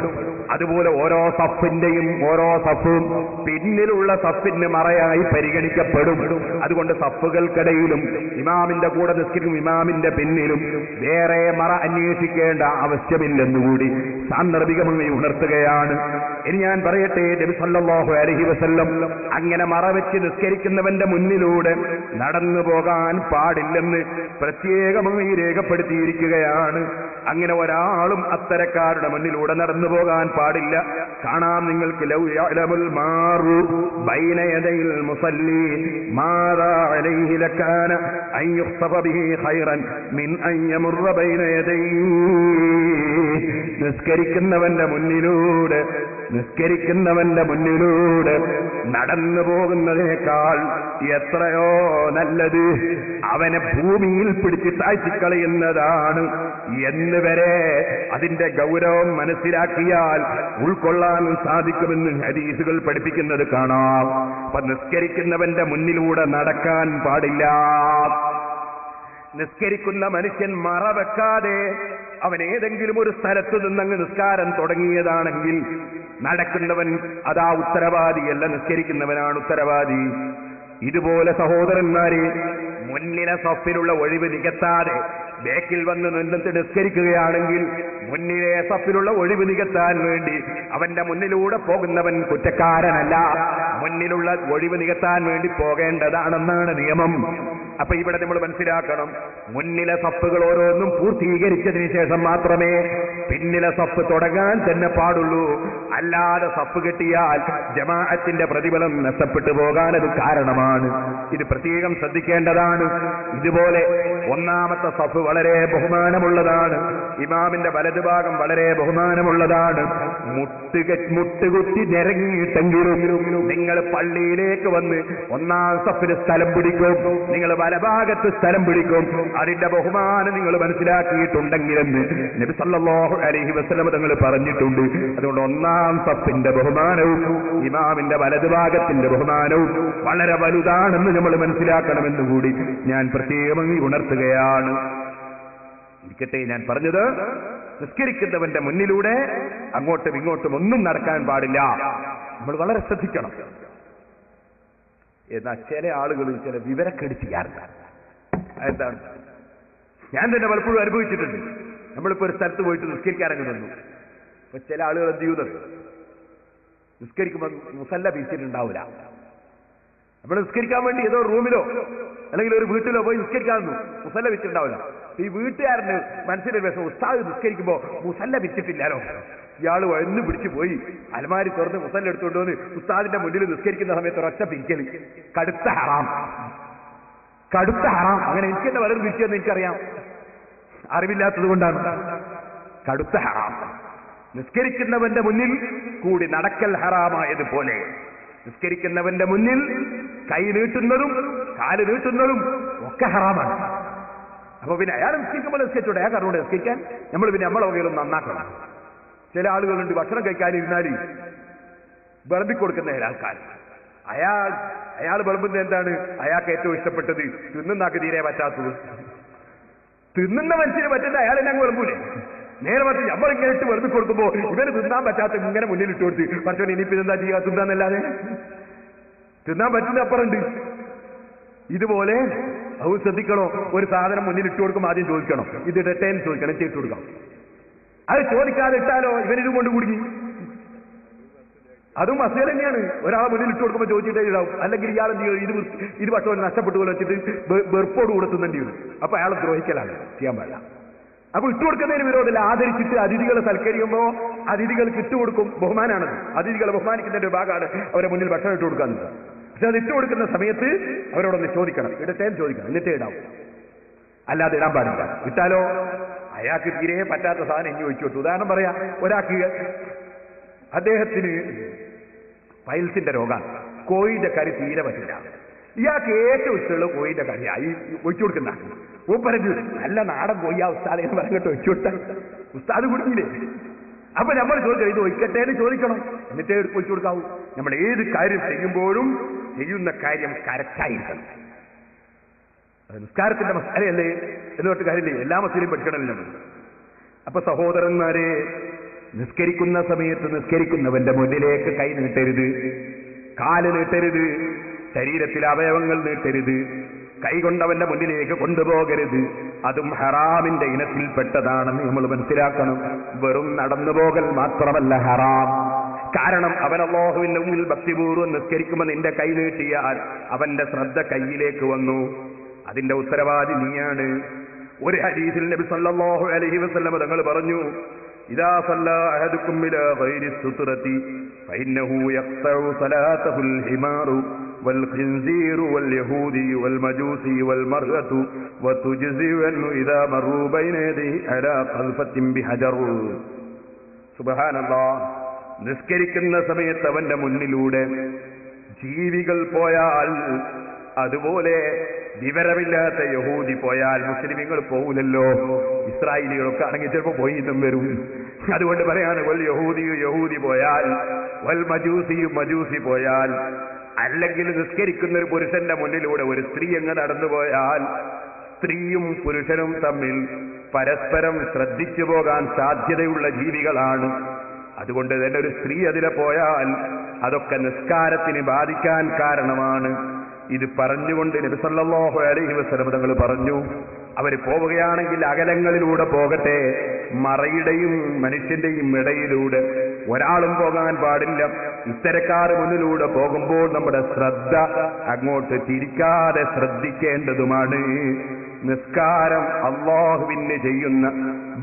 അതുപോലെ ഓരോ സഫിന്റെയും ഓരോ സഫും പിന്നിലുള്ള സഫിന് മറയായി പരിഗണിക്കപ്പെടും. അതുകൊണ്ട് സഫുകൾക്കിടയിലും ഇമാമിന്റെ കൂടെ നിസ്കരിക്കും ഇമാമിന്റെ പിന്നിലും വേറെ മറ അന്വേഷിക്കേണ്ട ആവശ്യമില്ലെന്നുകൂടി സാന്ദർഭികമായി ഉണർത്തുകയാണ്. ഇനി ഞാൻ പറയട്ടെ, നബി സല്ലല്ലാഹു അലൈഹി വസല്ലം അങ്ങനെ മറ വെച്ച് നിസ്കരിക്കുന്നവന്റെ മുന്നിലൂടെ നടന്നു പോകാൻ പാടില്ലെന്ന് പ്രത്യേകമായി രേഖപ്പെടുത്തിയിരിക്കുകയാണ്. അങ്ങനെ ഒരാളും അത്തരക്കാരുടെ മുന്നിലൂടെ നടന്നു പോകാൻ പാടില്ല. കാണാം നിങ്ങൾക്ക്, ലൗ യഅലമുൽ മാറു ബൈന യദൈൽ മുസല്ലി മാദാ അലൈഹി ലകാന അൻ യുഖ്സഫ ബിഹി ഖൈറൻ മിൻ അൻ യമുറ ബൈന യദൈഹി. നിസ്കരിക്കുന്നവന്റെ മുന്നിലൂടെ നടന്നു പോകുന്നതിനേക്കാൾ എത്രയോ നല്ലത് അവനെ ഭൂമിയിൽ പിടിച്ച് താഴ്ത്തിക്കളയുന്നതാണ് എന്ന് വരെ അതിന്റെ ഗൗരവം മനസ്സിലാക്കിയാൽ ഉൾക്കൊള്ളാൻ സാധിക്കുമെന്ന് ഹദീസുകൾ പഠിപ്പിക്കുന്നത് കാണാം. അപ്പൊ നിസ്കരിക്കുന്നവന്റെ മുന്നിലൂടെ നടക്കാൻ പാടില്ല. നിസ്കരിക്കുന്ന മനുഷ്യൻ മറ വെക്കാതെ അവൻ ഏതെങ്കിലും ഒരു സ്ഥലത്ത് നിന്നങ്ങ് നിസ്കാരം തുടങ്ങിയതാണെങ്കിൽ നടക്കുന്നവൻ അതാ ഉത്തരവാദിയല്ല, നിസ്കരിക്കുന്നവനാണ് ഉത്തരവാദി. ഇതുപോലെ സഹോദരന്മാരെ, മുന്നിലെ സഫിലുള്ള ഒഴിവ് നികത്താതെ ബേക്കിൽ വന്ന് നിന്നിട്ട് നിസ്കരിക്കുകയാണെങ്കിൽ മുന്നിലെ സഫിലുള്ള ഒഴിവ് നികത്താൻ വേണ്ടി അവന്റെ മുന്നിലൂടെ പോകുന്നവൻ കുറ്റക്കാരനല്ല, മുന്നിലുള്ള ഒഴിവ് നികത്താൻ വേണ്ടി പോകേണ്ടതാണെന്നാണ് നിയമം. അപ്പൊ ഇവിടെ നമ്മൾ മനസ്സിലാക്കണം, മുന്നിലെ സഫുകൾ ഓരോന്നും പൂർത്തീകരിച്ചതിന് ശേഷം മാത്രമേ പിന്നിലെ സഫ് തുടങ്ങാൻ തന്നെ പാടുള്ളൂ. അല്ലാതെ സഫ് കെട്ടിയാൽ ജമാഅത്തിന്റെ പ്രതിഫലം നഷ്ടപ്പെട്ടു പോകാൻ അത് കാരണമാണ്. ഇത് പ്രത്യേകം ശ്രദ്ധിക്കേണ്ടതാണ്. ഇതുപോലെ ഒന്നാമത്തെ സഫ് വളരെ ബഹുമാനമുള്ളതാണ്. ഇമാമിന്റെ വലതുഭാഗം വളരെ ബഹുമാനമുള്ളതാണ്. മുട്ടുകുത്തി നിരങ്ങിയിട്ടെങ്കിലും നിങ്ങൾ പള്ളിയിലേക്ക് വന്ന് ഒന്നാം സഫിന് സ്ഥലം പിടിക്കും, നിങ്ങൾ വലഭാഗത്ത് സ്ഥലം പിടിക്കും. അതിന്റെ ബഹുമാനം നിങ്ങൾ മനസ്സിലാക്കിയിട്ടുണ്ടെങ്കിലെന്ന് നബി സല്ലല്ലാഹു അലൈഹി വസല്ലം തങ്ങൾ പറഞ്ഞിട്ടുണ്ട്. അതുകൊണ്ട് ഒന്നാം സഫിന്റെ ബഹുമാനവും ഇമാമിന്റെ വലതുഭാഗത്തിന്റെ ബഹുമാനവും വളരെ വലുതാണെന്ന് നമ്മൾ മനസ്സിലാക്കണമെന്ന് കൂടി ഞാൻ പ്രത്യേകമായി ഉണർത്തുകയാണ്. ഇരിക്കട്ടെ, ഞാൻ പറഞ്ഞത് നിസ്കരിക്കുന്നവന്റെ മുന്നിലൂടെ അങ്ങോട്ടും ഇങ്ങോട്ടും ഒന്നും നടക്കാൻ പാടില്ല. നമ്മൾ വളരെ ശ്രദ്ധിക്കണം. എന്നാൽ ചില ആളുകൾ ചില വിവരക്കേട് ചെയ്യാറില്ല. എന്താണ്, ഞാൻ തന്നെ പലപ്പോഴും അനുഭവിച്ചിട്ടുണ്ട്. നമ്മളിപ്പോ ഒരു സ്ഥലത്ത് പോയിട്ട് നിസ്കരിക്കാനങ്ങ് നിന്നു. അപ്പൊ ചില ആളുകൾ എന്ത് ചെയ്യുന്നത്, നിസ്കരിക്കുമ്പോൾ മുസല്ല വീശിയിട്ടുണ്ടാവില്ല. നമ്മൾ നിസ്കരിക്കാൻ വേണ്ടി ഏതോ റൂമിലോ അല്ലെങ്കിൽ ഒരു വീട്ടിലോ പോയി നിസ്കരിക്കാമെന്നു മുസല്ല വിറ്റിട്ടുണ്ടാവില്ല. ഈ വീട്ടുകാരന് മനസ്സിലൊരു വിഷമം, ഉസ്താദ് നിസ്കരിക്കുമ്പോ മുസല്ല വിറ്റിട്ടില്ലാലോ. ഇയാള് വന്ന് പിടിച്ചു പോയി അലമാരി തുറന്ന് മുസല്ല എടുത്തുകൊണ്ട് വന്ന് ഉസ്താദിന്റെ മുന്നിൽ നിസ്കരിക്കുന്ന സമയത്ത് ഒരൊറ്റ പിരിക്കല്. കടുത്ത ഹറാം, കടുത്ത ഹറാം. അങ്ങനെ എനിക്ക് തന്നെ വലതും പിരിച്ചെന്ന് എനിക്കറിയാം, അറിവില്ലാത്തത് കൊണ്ടാണ്. കടുത്ത ഹറാം. നിസ്കരിക്കുന്നവന്റെ മുന്നിൽ കൂടി നടക്കൽ ഹറാമായതുപോലെ നിസ്കരിക്കുന്നവന്റെ മുന്നിൽ കൈ നീട്ടുന്നതും കാല് നീട്ടുന്നതും ഒക്കെ ഹറാമാണ്. അപ്പൊ പിന്നെ അയാൾ നിസ്കരിക്കുമ്പോൾ നിസ്കരിച്ചോട്ടെ, അയാൾ അറിവുണ്ട് നിസ്കരിക്കാൻ. നമ്മൾ പിന്നെ നമ്മളെ വകയിലൊന്നും നന്നാക്കണം. ചില ആളുകളുണ്ട് ഭക്ഷണം കഴിക്കാനിരുന്നാൽ വിളമ്പിക്കൊടുക്കുന്ന ചില ആൾക്കാർ. അയാൾ വിളമ്പുന്നത് എന്താണ്, അയാൾക്ക് ഏറ്റവും ഇഷ്ടപ്പെട്ടത്, തിന്നുന്നാക്ക് തീരെ പറ്റാത്തത്. തിന്നുന്ന മനുഷ്യന് പറ്റുന്ന അയാൾ എന്നെ വിളമ്പൂലേ. നേരെ മറിച്ച് നമ്മളിങ്ങനെ ഇട്ട് വെറുതെ കൊടുക്കുമ്പോ ഇവന് തിന്നാൻ പറ്റാത്ത ഇങ്ങനെ മുന്നിൽ ഇട്ട് കൊടുത്ത് പക്ഷേ ഇനിയിപ്പോ എന്താ ചെയ്യുക, തിന്നാന്നല്ലാതെ തിന്നാൻ പറ്റുന്ന അപ്പുറമുണ്ട്. ഇതുപോലെ അത് ശ്രദ്ധിക്കണോ, ഒരു സാധനം മുന്നിൽ ഇട്ട് കൊടുക്കുമ്പോൾ ആദ്യം ചോദിക്കണം, ഇത് ഇടട്ടേന്ന് ചോദിക്കണം, ഇട്ട് കൊടുക്കാം. അത് ചോദിക്കാതെ ഇട്ടാലോ ഇവനിതും കൊണ്ട് കുടുങ്ങി. അതും അസുഖം തന്നെയാണ്. ഒരാളെ മുന്നിൽ ഇട്ട് കൊടുക്കുമ്പോൾ ചോദിച്ചിട്ടേ ഇടാവും. അല്ലെങ്കിൽ ഇയാൾ ഇത് പക്ഷേ നഷ്ടപ്പെട്ടു പോലെ വെച്ചിട്ട് വെറുപ്പോട് കൊടുത്തുന്നേണ്ടി വരും. അപ്പൊ അയാളെ ദ്രോഹിക്കലാണ്, ചെയ്യാൻ പാടില്ല. അപ്പൊ ഇട്ടുകൊടുക്കുന്നതിന് വിരോധമില്ല. ആദരിച്ചിട്ട് അതിഥികളെ സൽക്കരിക്കുമ്പോ അതിഥികൾക്ക് ഇട്ടുകൊടുക്കും, ബഹുമാനാണ്. അതിഥികളെ ബഹുമാനിക്കുന്നതിന്റെ ഒരു ഭാഗമാണ് അവരെ മുന്നിൽ ഭക്ഷണം ഇട്ട് കൊടുക്കാറുണ്ട്. പക്ഷെ അത് ഇട്ടുകൊടുക്കുന്ന സമയത്ത് അവരോടൊന്ന് ചോദിക്കണം, ഇടത്തേന്ന് ചോദിക്കണം, എന്നിട്ടേ ഇടാവും. അല്ലാതെ ഇടാൻ പാടില്ല. ഇട്ടാലോ അയാൾക്ക് തീരെ പറ്റാത്ത സാധനം ഇനി ഒഴിച്ചു കൊടുത്തു. ഉദാഹരണം പറയാ, ഒരാൾക്ക് അദ്ദേഹത്തിന് പൈൽസിന്റെ രോഗമാണ്, കോഴിന്റെ കറി തീരെ പറ്റില്ല. ഇയാൾക്ക് ഏറ്റവും ഇഷ്ടമുള്ള കോഴിന്റെ കറിയായി ഒഴിച്ചു കൊടുക്കുന്ന പറഞ്ഞു, നല്ല നാടൻ കോഴിയാ ഉസ്താദ് എന്ന് പറഞ്ഞിട്ട് ഒഴിച്ചു കൊടുത്താൽ ഉസ്താദ് കുടുങ്ങിയില്ലേ. അപ്പൊ നമ്മൾ ചോദിക്കണം, ഇത് ഒഴിക്കട്ടെ എന്ന് ചോദിക്കണം, എന്നിട്ടേ ഒഴിച്ചു കൊടുക്കാവൂ. നമ്മൾ ഏത് കാര്യം ചെയ്യുമ്പോഴും ചെയ്യുന്ന കാര്യം കറക്റ്റായിരിക്കണം. നിസ്കാരത്തിന്റെ മസാലയല്ലേ എന്നോട്ട് കാര്യമില്ലേ, എല്ലാ മസൂലും പഠിക്കണമല്ലോ. അപ്പൊ സഹോദരന്മാരെ, നിസ്കരിക്കുന്ന സമയത്ത് നിസ്കരിക്കുന്നവന്റെ മുന്നിലേക്ക് കൈ നീട്ടരുത്, കാല് നീട്ടരുത്, ശരീരത്തിലെ അവയവങ്ങൾ നീട്ടരുത്, കൈകൊണ്ടവന്റെ മുന്നിലേക്ക് കൊണ്ടുപോകരുത്. അതും ഹറാമിന്റെ ഇനത്തിൽപ്പെട്ടതാണെന്ന് നമ്മൾ മനസ്സിലാക്കണം. വെറും നടന്നുപോകൽ മാത്രമല്ല ഹറാം. കാരണം അവൻ അല്ലാഹുവിന്റെ മുന്നിൽ ഭക്തിപൂർവ്വം നിസ്കരിക്കുമ്പോൾ നിന്റെ കൈ നീട്ടിയാൽ അവന്റെ ശ്രദ്ധ കൈയിലേക്ക് വന്നു, അതിന്റെ ഉത്തരവാദി നീയാണ്. ഒരു ഹദീസിൽ നബി സല്ലല്ലാഹു അലൈഹി വസല്ലം തങ്ങൾ പറഞ്ഞു, ഇദാ സല്ലാ അഹദുക്കും ഇലാ ഗൈരി സുത്രതി ഫഇന്നഹു യഖ്തഉ സലാതഹുൽ ഹിമാറു വൽ ഖിൻസീറു വൽ യഹൂദി വൽ മജൂസി വൽ മർഅതു വതുജ്സിഉ അൻഹു ഇദാ മറൂ ബൈന യദൈഹി അലാ ഖൽഫത്തിൻ ബിഹജർ. സുബ്ഹാനല്ലാഹ്. നിസ്കരിക്കുന്ന സമയത്ത് അവന്റെ മുന്നിലൂടെ ജീവികൾ പോയാൽ, അതുപോലെ വിവരമില്ലാത്ത യഹൂദി പോയാൽ മുസ്ലിമീങ്ങൾ പോകില്ലല്ലോ. ഇസ്രായേലികളൊക്കെ ആണെങ്കിൽ ചിലപ്പോൾ പോയി ഇന്നും വരും. അതുകൊണ്ട് പറയാണ്, വൽ യഹൂദി പോയാൽ, വൽ മജൂസി പോയാൽ, അല്ലെങ്കിൽ നിസ്കരിക്കുന്ന ഒരു പുരുഷന്റെ മുന്നിലൂടെ ഒരു സ്ത്രീ അങ്ങ് നടന്നു പോയാൽ, സ്ത്രീയും പുരുഷനും തമ്മിൽ പരസ്പരം ശ്രദ്ധിച്ചു പോകാൻ സാധ്യതയുള്ള ജീവികളാണ്. അതുകൊണ്ട് തന്നെ ഒരു സ്ത്രീ അതിലെ പോയാൽ അതൊക്കെ നിസ്കാരത്തിന് ബാധിക്കാൻ കാരണമാണ്. ഇത് പറഞ്ഞുകൊണ്ട് നബി സല്ലല്ലാഹു അലൈഹി വസല്ലം തങ്ങൾ പറഞ്ഞു, അവർ പോവുകയാണെങ്കിൽ അകലങ്ങളിലൂടെ പോകട്ടെ, മറയുടെയും മനുഷ്യന്റെയും ഇടയിലൂടെ ഒരാളും പോകാൻ പാടില്ല. ഇത്തരക്കാർ മുന്നിലൂടെ പോകുമ്പോൾ നമ്മുടെ ശ്രദ്ധ അങ്ങോട്ട് തിരിക്കാതെ ശ്രദ്ധിക്കേണ്ടതുമാണ്. നിസ്കാരം അല്ലാഹുവിന് ചെയ്യുന്ന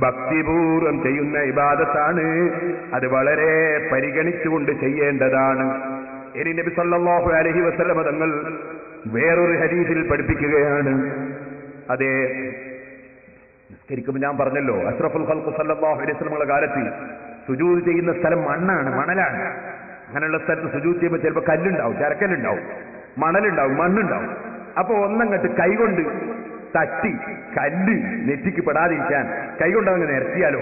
ഭക്തിപൂർവം ചെയ്യുന്ന ഇബാദത്താണ്. അത് വളരെ പരിഗണിച്ചുകൊണ്ട് ചെയ്യേണ്ടതാണ്. ഇനി നബി സല്ലല്ലാഹു അലൈഹി വസല്ലം തങ്ങൾ വേറൊരു ഹദീസിൽ പഠിപ്പിക്കുകയാണ്. അതെ, നിസ്കരിക്കുമ്പോൾ ഞാൻ പറഞ്ഞല്ലോ, അഷ്റഫുൽ ഖൽഖ് സല്ലല്ലാഹു അലൈഹി വസല്ലമയുടെ കാലത്ത് സുജൂദ് ചെയ്യുന്ന സ്ഥലം മണലാണ്. അങ്ങനെയുള്ള സ്ഥലത്ത് സുജൂദ് ചെയ്യുമ്പോൾ ചിലപ്പോൾ കല്ലുണ്ടാവും, ചരക്കല്ലുണ്ടാവും, മണലുണ്ടാവും, മണ്ണുണ്ടാവും. അപ്പൊ ഒന്നങ്ങട്ട് കൈകൊണ്ട് തട്ടി കല്ല് നെറ്റിക്ക് പെടാതിരിക്കാൻ കൈകൊണ്ട് അങ്ങ് നിരത്തിയാലോ?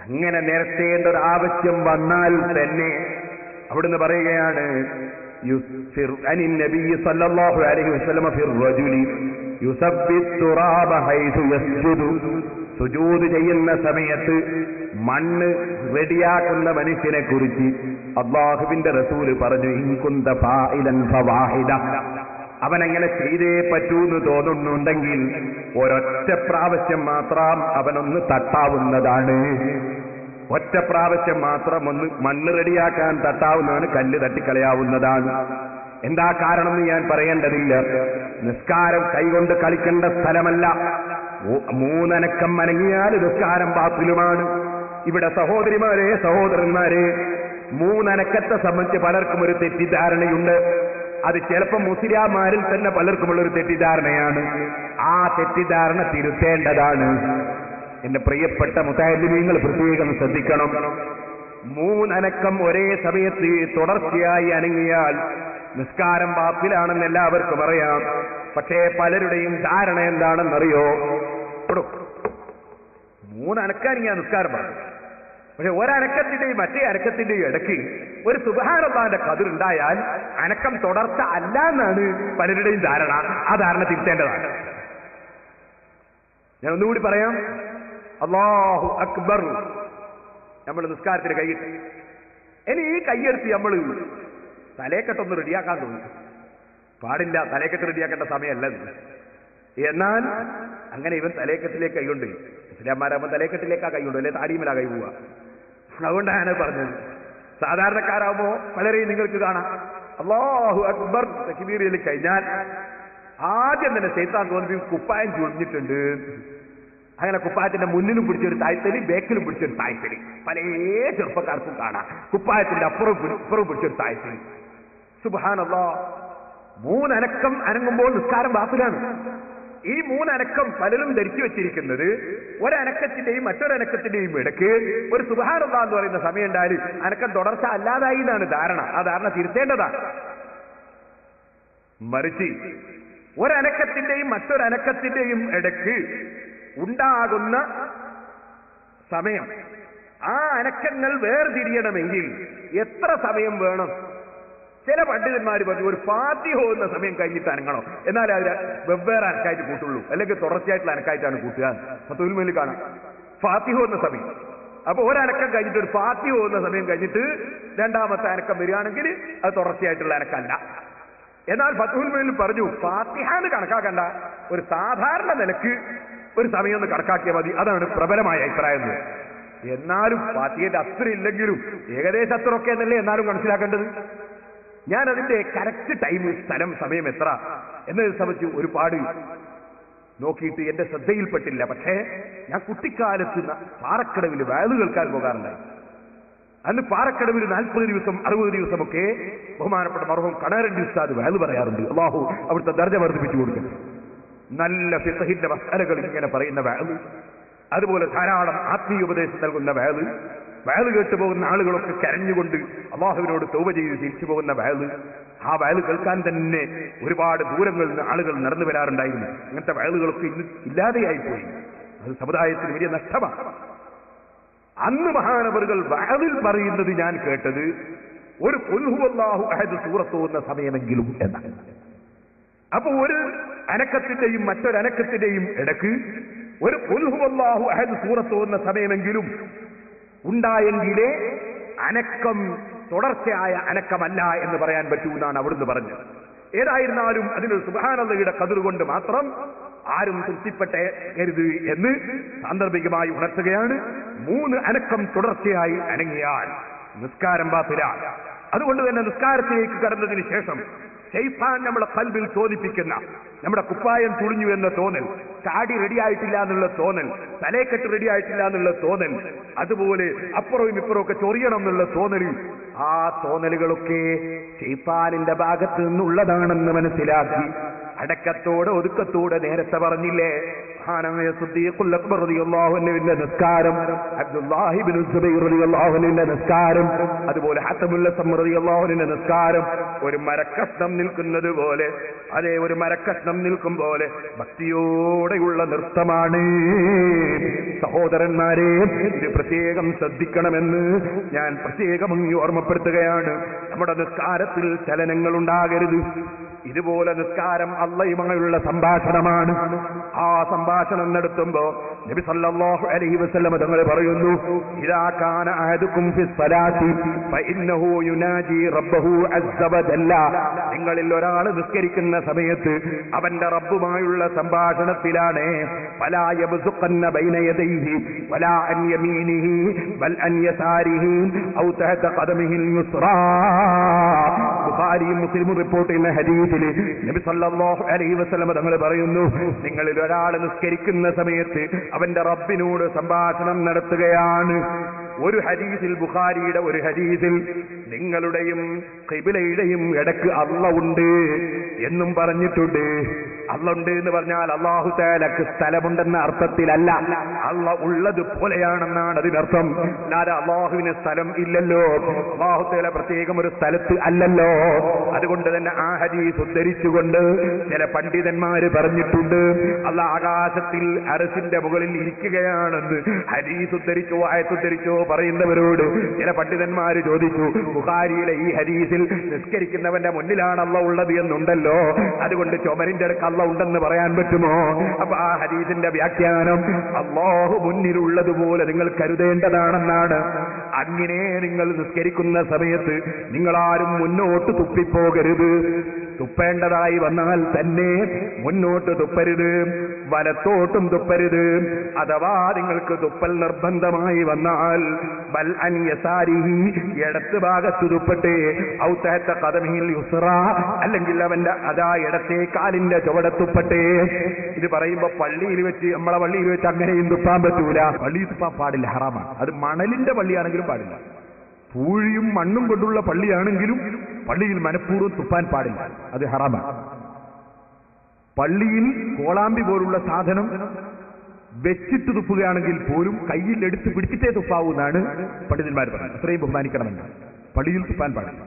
അങ്ങനെ നിരത്തേണ്ട ഒരു ആവശ്യം വന്നാൽ തന്നെ അവിടുന്ന് പറയുകയാണ്, സുജൂദ് ചെയ്യുന്ന സമയത്ത് മണ്ണ് റെഡിയാക്കുന്ന മനുഷ്യനെ കുറിച്ച് അല്ലാഹുവിന്റെ റസൂല് പറഞ്ഞു, ഇൻകുന്ത ഫാഇലൻ ഫവാഹിദ, അവനങ്ങനെ ചെയ്തേ പറ്റൂന്ന് തോന്നുന്നുണ്ടെങ്കിൽ ഒരൊറ്റ പ്രാവശ്യം മാത്രം അവനൊന്ന് തട്ടാവുന്നതാണ്. ഒറ്റ പ്രാവശ്യം മാത്രം ഒന്ന് മണ്ണ് റെഡിയാക്കാൻ തട്ടാവുന്നതാണ്, കല്ല് തട്ടിക്കളയാവുന്നതാണ്. എന്താ കാരണം എന്ന് ഞാൻ പറയേണ്ടതില്ല. നിസ്കാരം കൈകൊണ്ട് കളിക്കേണ്ട സ്ഥലമല്ല. മൂന്നനക്കം അനങ്ങിയാൽ നിസ്കാരം ബാത്തിലുമാണ്. ഇവിടെ സഹോദരിമാരെ, സഹോദരന്മാരെ, മൂന്നനക്കത്തെ സംബന്ധിച്ച് പലർക്കും ഒരു തെറ്റിദ്ധാരണയുണ്ട്. അത് ചിലപ്പോൾ മുസ്ലിയാമാരിൽ തന്നെ പലർക്കുമുള്ളൊരു തെറ്റിദ്ധാരണയാണ്. ആ തെറ്റിദ്ധാരണ തിരുത്തേണ്ടതാണ്. എന്റെ പ്രിയപ്പെട്ട മുതഅല്ലിമീങ്ങൾ പ്രത്യേകം ശ്രദ്ധിക്കണം. മൂന്നനക്കം ഒരേ സമയത്ത് തുടർച്ചയായി അനങ്ങിയാൽ നിസ്കാരം ബാത്തിലാണെന്ന് എല്ലാവർക്കും അറിയാം. പക്ഷേ പലരുടെയും ധാരണ എന്താണെന്നറിയോ? മൂന്നനക്കനങ്ങിയാൽ നിസ്കാരം പറഞ്ഞു. പക്ഷെ ഒരനക്കത്തിന്റെയും മറ്റേ അനക്കത്തിന്റെയും ഇടയ്ക്ക് ഒരു സുബ്ഹാനല്ലാഹിന്റെ ഖദർ ഉണ്ടായാൽ അനക്കം തുടർച്ച അല്ല എന്നാണ് പലരുടെയും ധാരണ. ആ ധാരണ തിരുത്തേണ്ടതാണ്. ഞാൻ ഒന്നുകൂടി പറയാം. അല്ലാഹു അക്ബർ, നമ്മൾ നിസ്കാരത്തിന് കൈയിട്ട് ഇനി ഈ കൈയെടുത്ത് നമ്മൾ തലേക്കെട്ടൊന്ന് റെഡിയാക്കാൻ തോന്നി പാടില്ല. തലേക്കെട്ട് റെഡിയാക്കേണ്ട സമയമല്ല. എന്നാൽ അങ്ങനെ ഇവൻ തലേക്കെട്ടിലേക്ക് കൈകൊണ്ട്, ഇസ്ലാമാരാകുമ്പോൾ തലേക്കെട്ടിലേക്കാ കൈകൊണ്ട്, അല്ലെ താടിയുമല കൈ പോവുക. അതുകൊണ്ടാണ് പറഞ്ഞത്. സാധാരണക്കാരാകുമ്പോ പലരെയും നിങ്ങൾക്ക് കാണാം, അല്ലാഹു അക്ബർ തക്ബീറിൽ കഴിഞ്ഞാൽ ആദ്യം തന്നെ ശൈത്താൻ തോന്നി കുപ്പായം ചൊളിഞ്ഞിട്ടുണ്ട്. അങ്ങനെ കുപ്പായത്തിന്റെ മുന്നിലും പിടിച്ചൊരു താഴ്ത്തലി, ബേക്കിലും പിടിച്ചൊരു താഴ്ത്തലി. പല ചെറുപ്പക്കാർക്കും കാണാം കുപ്പായത്തിന്റെ അപ്പുറം പിടിച്ചൊരു താഴ്ത്തലി. സുബ്ഹാനല്ലാഹ്, മൂന്നനക്കം അനങ്ങുമ്പോൾ നിസ്കാരം ബാത്തിലാണ്. ഈ മൂന്നനക്കം പലരും ധരിച്ചു വെച്ചിരിക്കുന്നത് ഒരനക്കത്തിന്റെയും മറ്റൊരനക്കത്തിന്റെയും ഇടയ്ക്ക് ഒരു സുബ്ഹാനല്ലാഹ് എന്ന് പറയുന്ന സമയം ഉണ്ടായാൽ അനക്കം തുടർച്ച അല്ലാതായി എന്നാണ് ധാരണ. ആ ധാരണ തിരുത്തേണ്ടതാണ്. മറിച്ച് ഒരനക്കത്തിന്റെയും മറ്റൊരനക്കത്തിന്റെയും ഇടയ്ക്ക് ഉണ്ടാകുന്ന സമയം, ആ അനക്കങ്ങൾ വേർതിരിയണമെങ്കിൽ എത്ര സമയം വേണം? ചില പണ്ഡിതന്മാർ പറഞ്ഞു ഒരു ഫാത്തിഹ ഓതുന്ന സമയം കഴിഞ്ഞിട്ട് അനങ്ങണോ, എന്നാൽ അവർ വെവ്വേറെ അനക്കായിട്ട് കൂട്ടുള്ളൂ, അല്ലെങ്കിൽ തുടർച്ചയായിട്ടുള്ള അനക്കായിട്ടാണ് കൂട്ടുക. ഫത്ഹുൽ മുഈനിൽ കാണാം ഫാത്തിഹ ഓതുന്ന സമയം. അപ്പൊ ഒരനക്കം കഴിഞ്ഞിട്ട് ഒരു ഫാത്തിഹ ഓതുന്ന സമയം കഴിഞ്ഞിട്ട് രണ്ടാമത്തെ അനക്കം വരികയാണെങ്കിൽ അത് തുടർച്ചയായിട്ടുള്ള അനക്കല്ല. എന്നാൽ ഫത്ഹുൽ മുഈനിൽ പറഞ്ഞു ഫാത്തിഹ എന്ന് കണക്കാക്കണ്ട, ഒരു സാധാരണ നിലക്ക് ഒരു സമയം ഒന്ന് കണക്കാക്കിയാൽ മതി. അതാണ് പ്രബലമായ അഭിപ്രായം. എന്നാലും ഫാത്തിഹയുടെ അത്ര ഇല്ലെങ്കിലും ഏകദേശം അത്രയൊക്കെ എന്നല്ലേ എന്നാലും മനസ്സിലാക്കേണ്ടത്. ഞാൻ അതിന്റെ കറക്റ്റ് ടൈം, സ്ഥലം, സമയം എത്ര എന്നതിനെ സംബന്ധിച്ച് ഒരുപാട് നോക്കിയിട്ട് എന്റെ ശ്രദ്ധയിൽപ്പെട്ടില്ല. പക്ഷേ ഞാൻ കുട്ടിക്കാലത്ത് പാറക്കടവിൽ വയല് കേൾക്കാൻ പോകാറുണ്ടായി. അന്ന് പാറക്കടവിൽ 40 ദിവസം 60 ദിവസമൊക്കെ ബഹുമാനപ്പെട്ട മർഹൂം കണാരണ്ടി ഉസ്താദ് വയല് പറയാറുണ്ട്. അല്ലാഹു അവിടുത്തെ ദർജ വർദ്ധിപ്പിച്ചു കൊടുക്കും. നല്ല ഫിഖഹിന്റെ മസലകൾ ഇങ്ങനെ പറയുന്ന വയല്, അതുപോലെ ധാരാളം ആത്മീയ ഉപദേശം നൽകുന്ന വയല്, വയല് കേട്ടു പോകുന്ന ആളുകളൊക്കെ കരഞ്ഞുകൊണ്ട് അല്ലാഹുവിനോട് തൗബ ചെയ്ത് തിരിച്ചു പോകുന്ന വയല്. ആ വയല് കേൾക്കാൻ തന്നെ ഒരുപാട് ദൂരങ്ങളിൽ നിന്ന് ആളുകൾ നടന്നു വരാറുണ്ടായിരുന്നു. അങ്ങനത്തെ വയലുകളൊക്കെ ഇന്ന് ഇല്ലാതെയായിപ്പോയി. അത് സമുദായത്തിന് വലിയ നഷ്ടമാണ്. അന്ന് മഹാനവറുകൾ വയലിൽ പറയുന്നത് ഞാൻ കേട്ടത് ഒരു ഖുൽ ഹുവല്ലാഹു അഹദ് സൂറത്ത് ഓതുന്ന സമയമെങ്കിലും എന്നാണ്. അപ്പൊ ഒരു അനക്കത്തിന്റെയും മറ്റൊരനക്കത്തിന്റെയും ഇടക്ക് ഒരു ഖുൽ ഹുവല്ലാഹു അഹദ് സൂറത്ത് ഓതുന്ന സമയമെങ്കിലും ഉണ്ടായെങ്കിലേ അനക്കം തുടർച്ചയായ അനക്കമല്ല എന്ന് പറയാൻ പറ്റൂ എന്നാണ് അവിടുന്ന് പറഞ്ഞത്. ഏതായിരുന്നാലും അതിനൊരു സുബ്ഹാനല്ലാഹയുടെ ഖദർ കൊണ്ട് മാത്രം ആരും തൃപ്തിപ്പെട്ടേക്കരുത് എന്ന് സാന്ദർഭികമായി ഉണർത്തുകയാണ്. 3 അനക്കം തുടർച്ചയായി അനങ്ങിയാൽ നിസ്കാരം ബാത്തിലാണ്. അതുകൊണ്ട് തന്നെ നിസ്കാരത്തിലേക്ക് കടന്നതിന് ശേഷം ശൈത്താൻ നമ്മുടെ ഖൽബിൽ തോന്നിപ്പിക്കുന്ന നമ്മുടെ കുപ്പായം ചുളിഞ്ഞു എന്ന തോന്നൽ, താടി റെഡിയായിട്ടില്ല എന്നുള്ള തോന്നൽ, തലേക്കെട്ട് റെഡിയായിട്ടില്ല എന്നുള്ള തോന്നൽ, അതുപോലെ അപ്പുറവും ഇപ്പുറവും ഒക്കെ ചൊറിയണം എന്നുള്ള തോന്നൽ, ആ തോന്നലുകളൊക്കെ ശൈത്താനിന്റെ ഭാഗത്ത് നിന്നുള്ളതാണെന്ന് മനസ്സിലാക്കി അടക്കത്തോടെ ഒതുക്കത്തോടെ നേരത്തെ പറഞ്ഞില്ലേ മഹാനായ സിദ്ദീഖുൽ അക്ബർ റളിയല്ലാഹു അൻഹുവിന്റെ നിസ്കാരം, അബ്ദുല്ലാഹി ഇബ്നു സുബൈർ റളിയല്ലാഹു അൻഹുവിന്റെ നിസ്കാരം, അതുപോലെ ഹത്തമുൽ അസ്സം റളിയല്ലാഹു അൻഹുവിന്റെ നിസ്കാരം ഒരു മരക്കഷ്ണം നിൽക്കുന്നത് പോലെ, അതേ ഒരു മരക്കഷ്ണം നിൽക്കും പോലെ ഭക്തിയോടെയുള്ള നൃത്തമാണ്. സഹോദരന്മാരെ, ഇത് പ്രത്യേകം ശ്രദ്ധിക്കണമെന്ന് ഞാൻ പ്രത്യേകം ഓർമ്മപ്പെടുത്തുകയാണ്. നമ്മുടെ നിസ്കാരത്തിൽ ചലനങ്ങൾ ഉണ്ടാകരുത്. ഇതുപോലെ നിസ്കാരം അല്ലാഹുവുമായുള്ള സംഭാഷണമാണ്. ആ സംഭാഷണം നടത്തുമ്പോ നബി സല്ലല്ലാഹു അലൈഹി വസല്ലം തങ്ങൾ പറയുന്നു, ഇദാ കാന അഹദുകും ഫിസ് സലാത്തി ഫഇന്നഹു യുനാജി റബ്ബഹു അസ്സ വജല്ല. നിങ്ങളിൽ ഒരാൾ നിസ്കരിക്കുന്ന സമയത്ത് അവന്റെ റബ്ബുമായുള്ള സംഭാഷണത്തിലാണ്. ഫലാ യബ്സുഖന്ന ബൈന യദൈഹി വലാ അൻ യമീനിഹി ബൽ അൻ യസാരിഹി ഔ തഹത ഖദമിഹിൽ യുസ്റാ. ബുഖാരി മുസ്ലിം റിപ്പോർട്ട് ചെയ്യുന്ന ഹദീസിൽ നബി സല്ലല്ലാഹു അലൈഹി വസല്ലം തങ്ങൾ പറയുന്നു, നിങ്ങളിൽ ഒരാൾ നിസ്കരിക്കുന്ന സമയത്ത് അവന്റെ റബ്ബിനോട് സംഭാഷണം നടത്തുകയാണ്. ഒരു ഹദീസിൽ, ബുഖാരിയുടെ ഒരു ഹദീസിൽ, നിങ്ങളുടെയും ഖിബ്ലയുടെയും ഇടക്ക് അല്ലാഹ് ഉണ്ട് എന്നും പറഞ്ഞിട്ടുണ്ട്. അല്ലാഹ് ഉണ്ട് എന്ന് പറഞ്ഞാൽ അല്ലാഹു തആലക്ക് സ്ഥലമുണ്ടെന്ന അർത്ഥത്തിലല്ല, അല്ലാഹ് ഉള്ളത് പോലെയാണെന്നാണ് അതിനർത്ഥം. അല്ലാതെ അല്ലാഹുവിന് സ്ഥലം ഇല്ലല്ലോ, അല്ലാഹു തആല പ്രത്യേകം ഒരു സ്ഥലത്ത് അല്ലല്ലോ. അതുകൊണ്ട് തന്നെ ആ ഹദീസ് ഉദ്ധരിച്ചുകൊണ്ട് ചില പണ്ഡിതന്മാര് പറഞ്ഞിട്ടുണ്ട്, അല്ലാഹ് ആകാശത്തിൽ അർശിന്റെ മുകളിൽ ഇരിക്കുകയാണെന്ന് ഹദീസ് ഉദ്ധരിച്ചോ ആയത്തുദ്ധരിച്ചോ പറയുന്നവരോട് ചില പണ്ഡിതന്മാര് ചോദിച്ചു, ബുഖാരിയിലെ ഈ ഹദീസിൽ നിസ്കരിക്കുന്നവന്റെ മുന്നിലാണ് അല്ലാഹ് ഉള്ളത് എന്നുണ്ടല്ലോ, അതുകൊണ്ട് ചുമരിന്റെ അടുക്ക് അല്ലാഹ് ഉണ്ടെന്ന് പറയാൻ പറ്റുമോ? അപ്പൊ ആ ഹദീസിന്റെ വ്യാഖ്യാനം അല്ലാഹു മുന്നിലുള്ളതുപോലെ നിങ്ങൾ കരുതേണ്ടതാണെന്നാണ്. അങ്ങനെ നിങ്ങൾ നിസ്കരിക്കുന്ന സമയത്ത് നിങ്ങളാരും മുന്നോട്ട് തുപ്പിപ്പോകരുത്. തുപ്പേണ്ടതായി വന്നാൽ തന്നെ മുന്നോട്ട് തുപ്പരുത്, വലത്തോട്ടും തുപ്പരുത്. അഥവാ നിങ്ങൾക്ക് തുപ്പൽ നിർബന്ധമായി വന്നാൽ ബൽ അൻ യസാരിഹി, ഇടത്ത് ഭാഗത്ത് തുപ്പട്ടെ, ഔ തഹത ഖദമിഹിൽ യുസ്റാ, അല്ലെങ്കിൽ അവന്റെ അതാ ഇടത്തെ കാലിന്റെ ചുവടത്തുപ്പട്ടെ. ഇത് പറയുമ്പോ പള്ളിയിൽ വെച്ച്, നമ്മളെ പള്ളിയിൽ വെച്ച് അങ്ങനെയും തുപ്പാൻ പറ്റൂല. പള്ളിയിൽ തുപ്പാൻ പാടില്ല, ഹറാമാണ്. അത് മണലിന്റെ പള്ളിയാണെങ്കിലും പാടില്ല. പൂഴിയും മണ്ണും കൊണ്ടുള്ള പള്ളിയാണെങ്കിലും പള്ളിയിൽ മനഃപൂർവ്വം തുപ്പാൻ പാടില്ല, അത് ഹറാമാണ്. പള്ളിയിൽ കോളാമ്പി പോലുള്ള സാധനം വെച്ചിട്ട് തുപ്പുകയാണെങ്കിൽ പോലും കയ്യിൽ എടുത്ത് പിടിച്ചിട്ടേ തുപ്പാവൂന്നാണ് പണ്ഡിതന്മാർ പറയുന്നത്. അത്രയും ബഹുമാനിക്കണമെന്ന്. പള്ളിയിൽ തുപ്പാൻ പാടില്ല.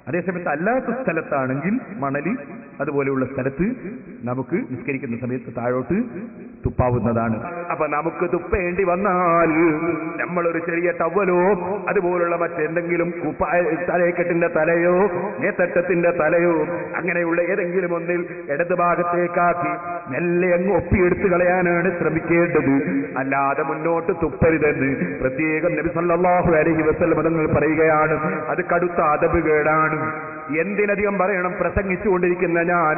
അതേസമയത്ത് അല്ലാത്ത സ്ഥലത്താണെങ്കിൽ, മണല് അതുപോലെയുള്ള സ്ഥലത്ത് നമുക്ക് നിസ്കരിക്കുന്ന സമയത്ത് താഴോട്ട് തുപ്പാവുന്നതാണ്. അപ്പൊ നമുക്ക് തുപ്പേണ്ടി വന്നാൽ നമ്മളൊരു ചെറിയ ടവലോ അതുപോലുള്ള മറ്റെന്തെങ്കിലും തലയെക്കെട്ടിന്റെ തലയോ നേത്തട്ടത്തിന്റെ തലയോ അങ്ങനെയുള്ള ഏതെങ്കിലും ഒന്നിൽ ഇടത് ഭാഗത്തേക്കാക്കി മെല്ലെ അങ്ങ് ഒപ്പിയെടുത്ത് കളയാനാണ് ശ്രമിക്കേണ്ടത്. അല്ലാതെ മുന്നോട്ട് തുപ്പരുതെന്ന് പ്രത്യേകം നബി സല്ലല്ലാഹു അലൈഹി വസല്ലം തങ്ങൾ പറയുകയാണ്. അത് കടുത്ത അദബുകേടാണ്. എന്തിനധികം പറയണം, പ്രസംഗിച്ചുകൊണ്ടിരിക്കുന്ന ഞാൻ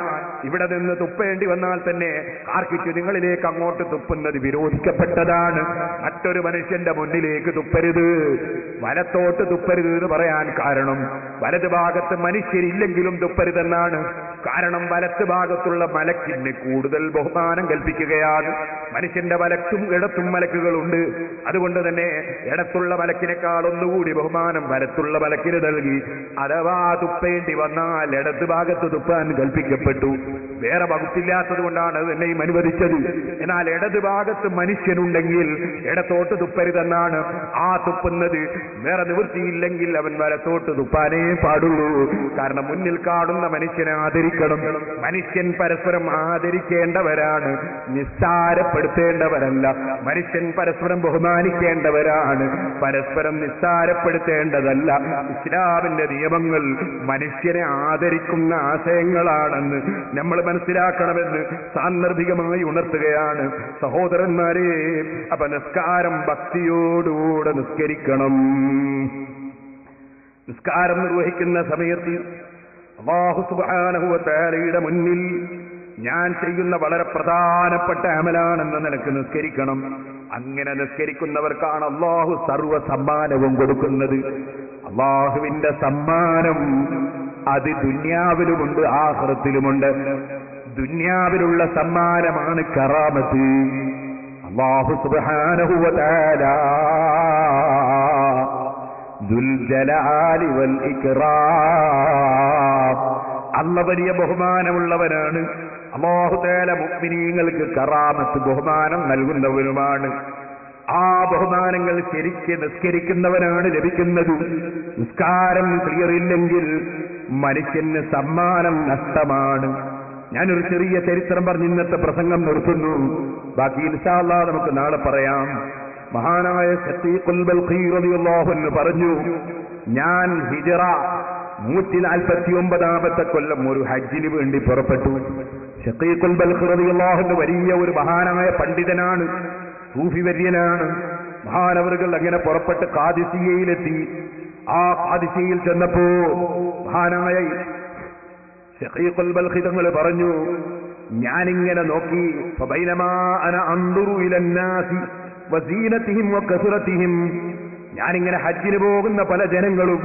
ഇവിടെ നിന്ന് തുപ്പേണ്ടി വന്നാൽ തന്നെ ആർക്കിച്ചു നിങ്ങളിലേക്ക് അങ്ങോട്ട് തുപ്പുന്നത് വിരോധിക്കപ്പെട്ടതാണ്. മറ്റൊരു മനുഷ്യന്റെ മുന്നിലേക്ക് തുപ്പരുത്, വലത്തോട്ട് തുപ്പരുത് എന്ന് പറയാൻ കാരണം വലത് ഭാഗത്ത് മനുഷ്യരില്ലെങ്കിലും തുപ്പരുതെന്നാണ്. കാരണം വലത്ത് ഭാഗത്തുള്ള മലക്കിന് കൂടുതൽ ബഹുമാനം കൽപ്പിക്കുകയാണ്. മനുഷ്യന്റെ വലത്തും ഇടത്തും മലക്കുകളുണ്ട്. അതുകൊണ്ട് തന്നെ ഇടത്തുള്ള മലക്കിനേക്കാൾ ഒന്നുകൂടി ബഹുമാനം വലത്തുള്ള മലക്കിന് നൽകി. അഥവാ തുപ്പേണ്ടി വന്നാൽ ഇടത് ഭാഗത്ത് തുപ്പാൻ കൽപ്പിക്കപ്പെട്ടു. വേറെ വകുപ്പില്ലാത്തത് കൊണ്ടാണ് എന്നെയും അനുവദിച്ചത്. എന്നാൽ ഇടത് ഭാഗത്ത് മനുഷ്യനുണ്ടെങ്കിൽ ഇടത്തോട്ട് തുപ്പരുതെന്നാണ്. ആ തുപ്പുന്നത് വേറെ നിവൃത്തിയില്ലെങ്കിൽ അവൻ വലത്തോട്ട് തുപ്പാനേ പാടുള്ളൂ. കാരണം മുന്നിൽ കാണുന്ന മനുഷ്യനെ ആദരിക്കണം. മനുഷ്യൻ പരസ്പരം ആദരിക്കേണ്ടവരാണ്, നിസ്സാരപ്പെടുത്തേണ്ടവരല്ല. മനുഷ്യൻ പരസ്പരം ബഹുമാനിക്കേണ്ടവരാണ്, പരസ്പരം നിസ്സാരപ്പെടുത്തേണ്ടതല്ല. ഇസ്ലാമിന്റെ നിയമങ്ങൾ മനുഷ്യനെ ആദരിക്കുന്ന ആശയങ്ങളാണെന്ന് നമ്മൾ മനസ്സിലാക്കണമെന്ന് സാന്ദർഭികമായി ഉണർത്തുകയാണ് സഹോദരന്മാരെ. അപ്പൊ നിസ്കാരം ഭക്തിയോടുകൂടെ നിസ്കരിക്കണം. നിസ്കാരം നിർവഹിക്കുന്ന സമയത്ത് അല്ലാഹു സുബ്ഹാനഹു വ തആലയുടെ മുന്നിൽ ഞാൻ ചെയ്യുന്ന വളരെ പ്രധാനപ്പെട്ട അമലാണെന്ന നിലക്ക് നിസ്കരിക്കണം. അങ്ങനെ നിസ്കരിക്കുന്നവർക്കാണ് അല്ലാഹു സർവ്വ സമ്മാനവും കൊടുക്കുന്നത്. അല്ലാഹുവിന്റെ സമ്മാനം അത് ദുനിയാവിലുമുണ്ട് ആഖിറത്തിലുമുണ്ട്. ദുനിയാവിലുള്ള സമ്മാനമാണ് കറാമത്ത്. അല്ലാഹു സുബ്ഹാനഹു വ തആല ദുൽ ജലാലി വൽ ഇക്റാം, അല്ലാഹു വലിയ ബഹുമാനമുള്ളവനാണ്. അല്ലാഹു തആല മുഅ്മിനീങ്ങൾക്ക് കറാമത്ത് ബഹുമാനം നൽകുന്നവരുമാണ്. ആ ബഹുമാനങ്ങൾ ശരിക്ക് നിസ്കരിക്കുന്നവനാണ് ലഭിക്കുന്നത്. നിസ്കാരം ക്ലിയർ ഇല്ലെങ്കിൽ മനുഷ്യന് സമ്മാനം നഷ്ടമാണ്. ഞാനൊരു ചെറിയ ചരിത്രം പറഞ്ഞ് ഇന്നത്തെ പ്രസംഗം നിർത്തുന്നു. ബാക്കി ഇൻഷാ അല്ലാഹ് നമുക്ക് നാളെ പറയാം. മഹാനായ ശഖീഖുൽ ബൽഖി റളിയല്ലാഹു അൻഹു പറഞ്ഞു, ഞാൻ ഹിജ്റ 149 കൊല്ലം ഒരു ഹജ്ജിന് വേണ്ടി പുറപ്പെട്ടു. ശഖീഖുൽ ബൽഖി റളിയല്ലാഹു അൻഹു വലിയ ഒരു മഹാനായ പണ്ഡിതനാണ്, സൂഫി വര്യനാണ്. മഹാനവറുകൾ അങ്ങനെ പുറപ്പെട്ട് ഖാദിസിയയിലെത്തി. ആ ഖാദിസിയയിൽ ചെന്നപ്പോ മഹാനായ ശഖീഖുൽ ബൽഖി തങ്ങൾ പറഞ്ഞു, ഞാനിങ്ങനെ നോക്കി, ഫബൈനമാ അന അൻദുറു ഇലന്നാസി വസീനതിഹിം വകസറതിഹിം, ഞാനിങ്ങനെ ഹജ്ജിന് പോകുന്ന പല ജനങ്ങളും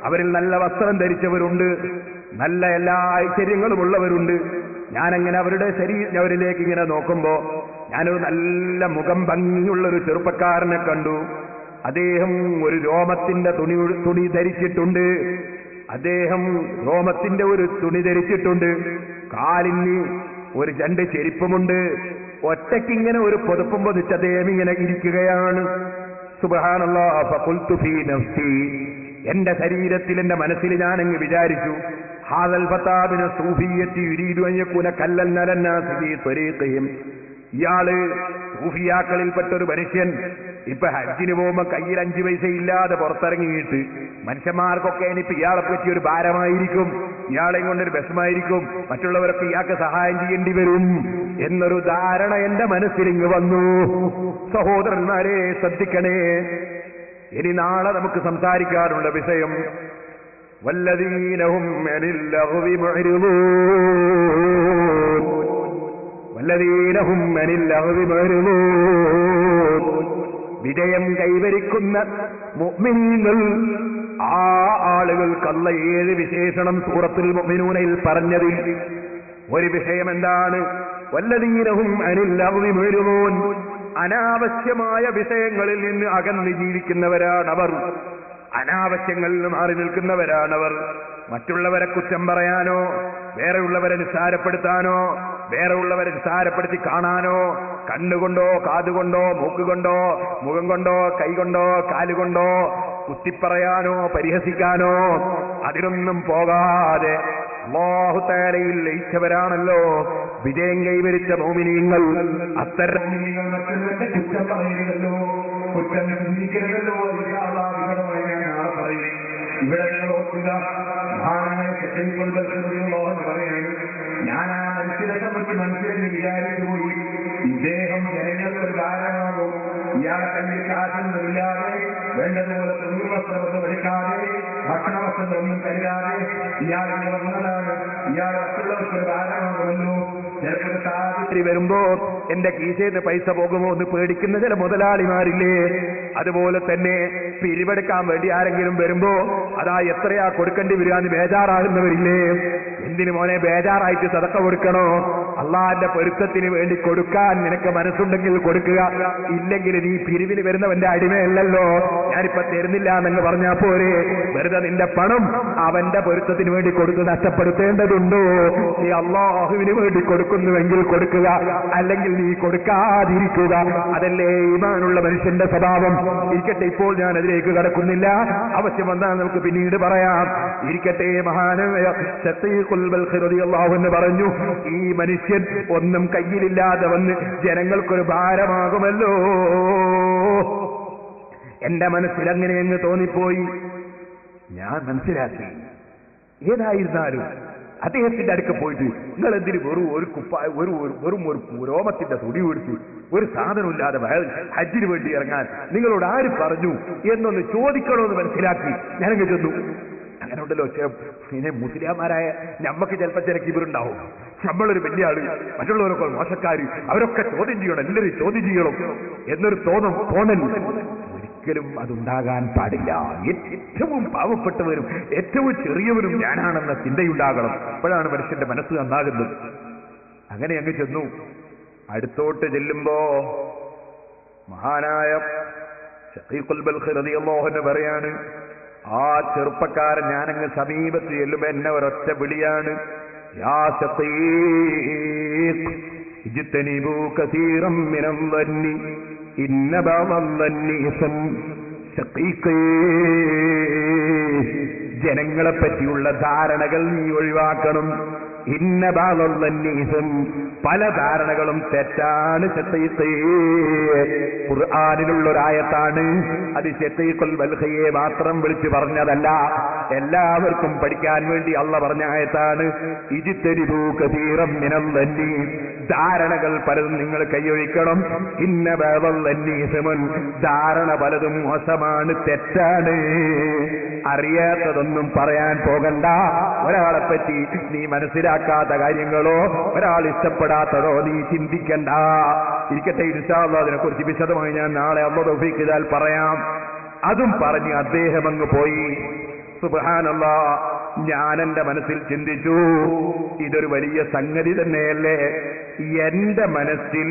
അവരിൽ നല്ല വസ്ത്രം ധരിച്ചവരുണ്ട്, നല്ല എല്ലാ ഐശ്വര്യങ്ങളും ഉള്ളവരുണ്ട്. ഞാനങ്ങനെ അവരിലേക്ക് ഇങ്ങനെ നോക്കുമ്പോ ഞാനൊരു നല്ല മുഖം ഭംഗിയുള്ളൊരു ചെറുപ്പക്കാരനെ കണ്ടു. അദ്ദേഹം ഒരു രോമത്തിന്റെ തുണി ധരിച്ചിട്ടുണ്ട്. അദ്ദേഹം രോമത്തിന്റെ ഒരു തുണി ധരിച്ചിട്ടുണ്ട്. കാലിന് ഒരു 2 ചെരുപ്പുമുണ്ട്. ഒറ്റയ്ക്കിങ്ങനെ ഒരു പുതപ്പും പൊതിച്ച് അദ്ദേഹം ഇങ്ങനെ ഇരിക്കുകയാണ്. സുബ്ഹാനല്ലാഹ്, ഫഖുൽതു ഫീ നഫ്സി, എന്റെ ശരീരത്തിൽ എന്റെ മനസ്സിൽ ഞാനങ്ങ് വിചാരിച്ചു, ഹാദൽ ഫതാബിന സൂഫിയത്തി യുരീദു അൻ യകൂന കല്ലൻ നലന്നാസി ഫീ ത്വരീഖിഹിം, ഇയാള് സൂഫിയാക്കളിൽപ്പെട്ട ഒരു മനുഷ്യൻ ഇപ്പൊ ഹജ്ജിന് പോകുമ്പോ കയ്യിൽ 5 പൈസ ഇല്ലാതെ പുറത്തിറങ്ങിയിട്ട് മനുഷ്യന്മാർക്കൊക്കെ ഇനിയിപ്പോ ഇയാളെ പറ്റി ഒരു ഭാരമായിരിക്കും, ഇയാളെയും കൊണ്ടൊരു വിഷമായിരിക്കും, മറ്റുള്ളവരൊക്കെ ഇയാൾക്ക് സഹായം ചെയ്യേണ്ടി വരും എന്നൊരു ധാരണ എന്റെ മനസ്സിലിങ്ങ് വന്നു. സഹോദരന്മാരെ ശ്രദ്ധിക്കണേ. ഇനി നാളെ നമുക്ക് സംസാരിക്കാനുള്ള വിഷയം വല്ലദീനഹും അനിൽ ലഗ്വി മുഅ്രിദൂൻ, വല്ലദീനഹും അനിൽ ലഗ്വി മുഅ്രിദൂൻ, വിജയം കൈവരിക്കുന്ന മുഅ്മിനീങ്ങൾ, ആ ആളുകൾക്ക് അല്ലാഹ് ഏത് വിശേഷണം സൂറത്തുൽ മുഅ്മിനൂനയിൽ പറഞ്ഞതിൽ ഒരു വിഷയം എന്താണ്? വല്ലദീനഹും അനിൽ ലഗ്വി മുഅ്രിദൂൻ, അനാവശ്യമായ വിഷയങ്ങളിൽ നിന്ന് അകന്ന് ജീവിക്കുന്നവരാണവർ, അനാവശ്യങ്ങളിൽ മാറി നിൽക്കുന്നവരാണവർ. മറ്റുള്ളവരെ കുറ്റം പറയാനോ, വേറെയുള്ളവരെ നിസ്സാരപ്പെടുത്താനോ, വേറെയുള്ളവരെ നിസ്സാരപ്പെടുത്തി കാണാനോ, കണ്ണുകൊണ്ടോ കാതുകൊണ്ടോ മൂക്കുകൊണ്ടോ മുഖം കൊണ്ടോ കൈകൊണ്ടോ കാലുകൊണ്ടോ കുത്തിപ്പറയാനോ പരിഹസിക്കാനോ അതിനൊന്നും പോകാതെ അല്ലാഹു തആലയിൽ ലയിച്ചവരാണല്ലോ വിജയം കൈവരിച്ച മുഅ്മിനീങ്ങൾ. അത്തരം മറ്റുള്ളവരുടെ കുറ്റം പറയരുതല്ലോ, കുറ്റം ചിന്തിക്കരുതല്ലോ. ഇവിടെ നിങ്ങൾ ഓർക്കുക, മഹാനായ ശഖീഖുൽ ബൽഖി റളിയല്ലാഹു അൻഹു പറയുന്നു, ഞാൻ ആ മനുഷ്യരെ സംബന്ധിച്ച് മനസ്സിലെന്ന് വിചാരിച്ചു പോയി, ഇദ്ദേഹം ജനങ്ങൾക്ക് കാരണമാകും. ഇയാളെ കയ്യിൽ കാശൊന്നുമില്ലാതെ, വേണ്ടതുപോലെ തൊഴിൽ വസ്ത്രമൊന്നും എടുക്കാതെ, ഭക്ഷണവസ്ത്രങ്ങളൊന്നും കരുതാതെ ഇയാൾ വന്നതാണ്. ഇയാൾ മറ്റുള്ളവർക്ക് കാരണമാകുമല്ലോ. ചിലപ്പോൾ സാഹചര്യം വരുമ്പോ എന്റെ കീശയിൽ പൈസ പോകുമോ എന്ന് പേടിക്കുന്ന ചില മുതലാളിമാരില്ലേ? അതുപോലെ തന്നെ പിരിവെടുക്കാൻ വേണ്ടി ആരെങ്കിലും വരുമ്പോ അതാ എത്രയാ കൊടുക്കേണ്ടി വരിക എന്ന് ബേജാറാകുന്നവരില്ലേ? എന്തിനു മോനെ ബേജാറായിട്ട് സദക്ക കൊടുക്കണോ? അള്ളാന്റെ പൊരുത്തത്തിന് വേണ്ടി കൊടുക്കാൻ നിനക്ക് മനസ്സുണ്ടെങ്കിൽ കൊടുക്കുക, ഇല്ലെങ്കിൽ നീ പിരിവിന് വരുന്നവന്റെ അടിമയല്ലല്ലോ. ഞാനിപ്പോ തരുന്നില്ല എന്നങ്ങ് പറഞ്ഞാ പോരെ? വെറുതെ നിന്റെ പണം അവന്റെ പൊരുത്തത്തിന് വേണ്ടി കൊടുത്ത് നഷ്ടപ്പെടുത്തേണ്ടതുണ്ടോ? നീ അള്ളാഹുവിന് വേണ്ടി കൊടുക്കുന്നുവെങ്കിൽ കൊടുക്കുക, അല്ലെങ്കിൽ നീ കൊടുക്കാതിരിക്കുക. അതല്ലേ ഈമാനുള്ള മനുഷ്യന്റെ സ്വഭാവം. ഇരിക്കട്ടെ, ഇപ്പോൾ ഞാൻ അതിലേക്ക് കടക്കുന്നില്ല, ആവശ്യം വന്നാൽ നമുക്ക് പിന്നീട് പറയാം. ഇരിക്കട്ടെ, മഹാനായ ശഖീഖുൽ ബൽഖി റളിയല്ലാഹു അൻഹു പറഞ്ഞു, ഈ മനുഷ്യൻ ഒന്നും കയ്യിലില്ലാതെ വന്ന് ജനങ്ങൾക്കൊരു ഭാരമാകുമല്ലോ. എന്റെ മനസ്സിൽ അങ്ങനെ അങ്ങ് തോന്നിപ്പോയി. ഞാൻ മനസ്സിലാക്കി, ഏതായിരുന്നാലും അദ്ദേഹത്തിന്റെ അടുക്ക പോയിട്ട് നിങ്ങൾ എന്തിന് വെറും ഒരു വെറും ഒരു രോമത്തിന്റെ തുണി പിടിച്ച് ഒരു സാധനമില്ലാതെ ഹജ്ജിന് വേണ്ടി ഇറങ്ങാൻ നിങ്ങളോട് ആര് പറഞ്ഞു എന്നൊന്ന് ചോദിക്കണമെന്ന് മനസ്സിലാക്കി ഞാനങ്ങ് ചെന്നു. അങ്ങനെ ഉണ്ടല്ലോ. പിന്നെ മുസ്ലിംമാരായ നമ്മക്ക് ചിലപ്പോൾ ചില കിബിറുണ്ടാവും. നമ്മളൊരു വലിയ ആള്, മറ്റുള്ളവരൊക്കെ മോശക്കാര്, അവരൊക്കെ ചോദ്യം ചെയ്യണം, എല്ലാവരും ചോദ്യം ചെയ്യണം എന്നൊരു തോന്നൽ ഒരിക്കലും അതുണ്ടാകാൻ പാടില്ല. ഏറ്റവും പാവപ്പെട്ടവരും ഏറ്റവും ചെറിയവരും ഞാനാണെന്ന ചിന്തയുണ്ടാകണം. അപ്പോഴാണ് മനുഷ്യന്റെ മനസ്സ് നന്നാകുന്നത്. അങ്ങനെ അങ്ങ് ചെന്നു. അടുത്തോട്ട് ചെല്ലുമ്പോ മഹാനായ ശഖീഖുൽ ബൽഖി റളിയല്ലാഹു അൻഹു പറയാണ്, ആ ചെറുപ്പക്കാരൻ ഞാനങ്ങ് സമീപത്ത് ചെല്ലുമ്പോ എന്നെ ഒരൊറ്റ വിളിയാണ്, യാ ശഖീഖ് ഇജ്തനിബൂ കസീറൻ മിനൽ ദന്നി ഇന്ന ബഅദൽ ദന്നി ഇസ്ം. ശഖീഖേ, ജനങ്ങളെ പറ്റിയുള്ള ധാരണകൾ നീ ഒഴിവാക്കണം. ഇന്ന ബഅദൽ ദന്നി ഇസ്ം, പല ധാരണകളും തെറ്റാണ്. ശഖീഖേ, ഖുർആനിലുള്ളൊരായത്താണ്. അത് ശഖീഖുൽ ബൽഖിയെ മാത്രം വിളിച്ചു പറഞ്ഞതല്ല, എല്ലാവർക്കും പഠിക്കാൻ വേണ്ടി അള്ളാഹ് പറഞ്ഞ ആയത്താണ്. ഇജ്തനിബൂ കസീറൻ മിനൽ ദന്നി, ധാരണകൾ പലതും നിങ്ങൾ കൈയൊഴിക്കണം. ഇന്ന ബഅദൽ ദന്നി ഇസ്മുൻ, ധാരണ പലതും മോശമാണ്, തെറ്റാണ്. അറിയാത്തതൊന്നും പറയാൻ പോകണ്ട. ഒരാളെ പറ്റി നീ മനസ്സിലാക്കാത്ത കാര്യങ്ങളോ ഒരാൾ ഇഷ്ടപ്പെടാത്തതോ നീ ചിന്തിക്കണ്ട. ഇരിക്കട്ടെ, ഇൻഷാ അല്ലാഹ് അതിനെക്കുറിച്ച് വിശദമായി ഞാൻ നാളെ അല്ലാഹു തൗഫീഖ് ചെയ്താൽ പറയാം. അതും പറഞ്ഞ് അദ്ദേഹം അങ്ങ് പോയി. സുബ്ഹാനല്ലാഹ്, ഞാൻ എന്റെ മനസ്സിൽ ചിന്തിച്ചു, ഇതൊരു വലിയ സംഗതി തന്നെയല്ലേ. എന്റെ മനസ്സിൽ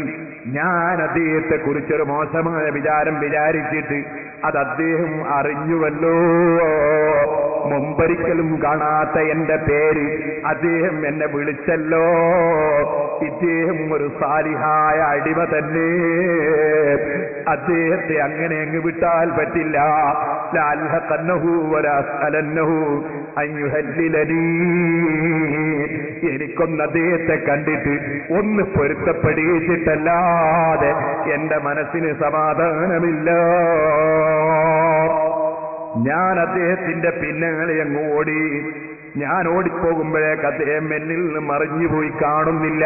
ഞാൻ അദ്ദേഹത്തെ കുറിച്ചൊരു മോശമായ വിചാരം വിചാരിച്ചിട്ട് അത് അദ്ദേഹം അറിഞ്ഞുവല്ലോ. മുമ്പൊരിക്കലും കാണാത്ത എന്റെ പേര് അദ്ദേഹം എന്നെ വിളിച്ചല്ലോ. ഇദ്ദേഹം ഒരു സാലിഹായ അടിമ തന്നെ. അദ്ദേഹത്തെ അങ്ങനെ അങ്ങ് വിട്ടാൽ പറ്റില്ല. ലഅൽഹഖന്നഹു വലഅസ്അലന്നഹു അൻ യുഹല്ലിലനീ, എനിക്കൊന്ന് അദ്ദേഹത്തെ കണ്ടിട്ട് ഒന്ന് പൊരുത്തപ്പെടിച്ചിട്ടല്ലാതെ എന്റെ മനസ്സിന് സമാധാനമില്ല. ഞാൻ അദ്ദേഹത്തിന്റെ പിന്നാലെ അങ്ങ് ഓടി. ഞാൻ ഓടിപ്പോകുമ്പോഴേക്ക് അദ്ദേഹം എന്നിൽ നിന്ന് മറിഞ്ഞുപോയി കാണുന്നില്ല.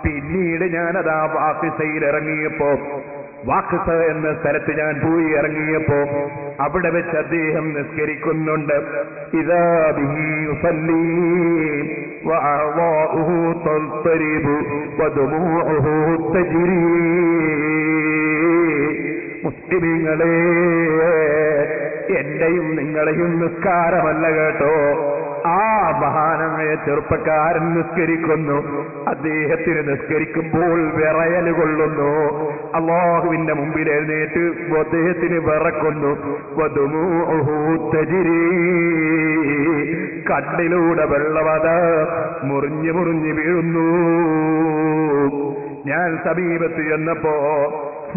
പിന്നീട് ഞാനതാ വാഖിസയിൽ ഇറങ്ങിയപ്പോ, വാഖിസ എന്ന സ്ഥലത്ത് ഞാൻ പോയി ഇറങ്ങിയപ്പോ അവിടെ വെച്ച് അദ്ദേഹം നിസ്കരിക്കുന്നുണ്ട്. ഇദാ ബിഹി യുസല്ലി വഅഅ്വാഉഹു തൽതരിബു വദുമൂഉഹു തജ്രീ. മുസ്ലിമീങ്ങളെ, എന്റെയും നിങ്ങളെയും നിസ്കാരമല്ല കേട്ടോ, ആ മഹാനായ ചെറുപ്പക്കാരൻ നിസ്കരിക്കുന്നു. അദ്ദേഹത്തിന് നിസ്കരിക്കുമ്പോൾ വിറയൽ കൊള്ളുന്നു. അല്ലാഹുവിന്റെ മുമ്പിൽ എഴുന്നേറ്റ് അദ്ദേഹത്തിന് വിറക്കുന്നു. വദുമൂഉഹു തജ്രീ, കണ്ണിലൂടെ വെള്ളവത മുറിഞ്ഞു മുറിഞ്ഞു വീഴുന്നു. ഞാൻ സമീപത്ത് ചെന്നപ്പോ,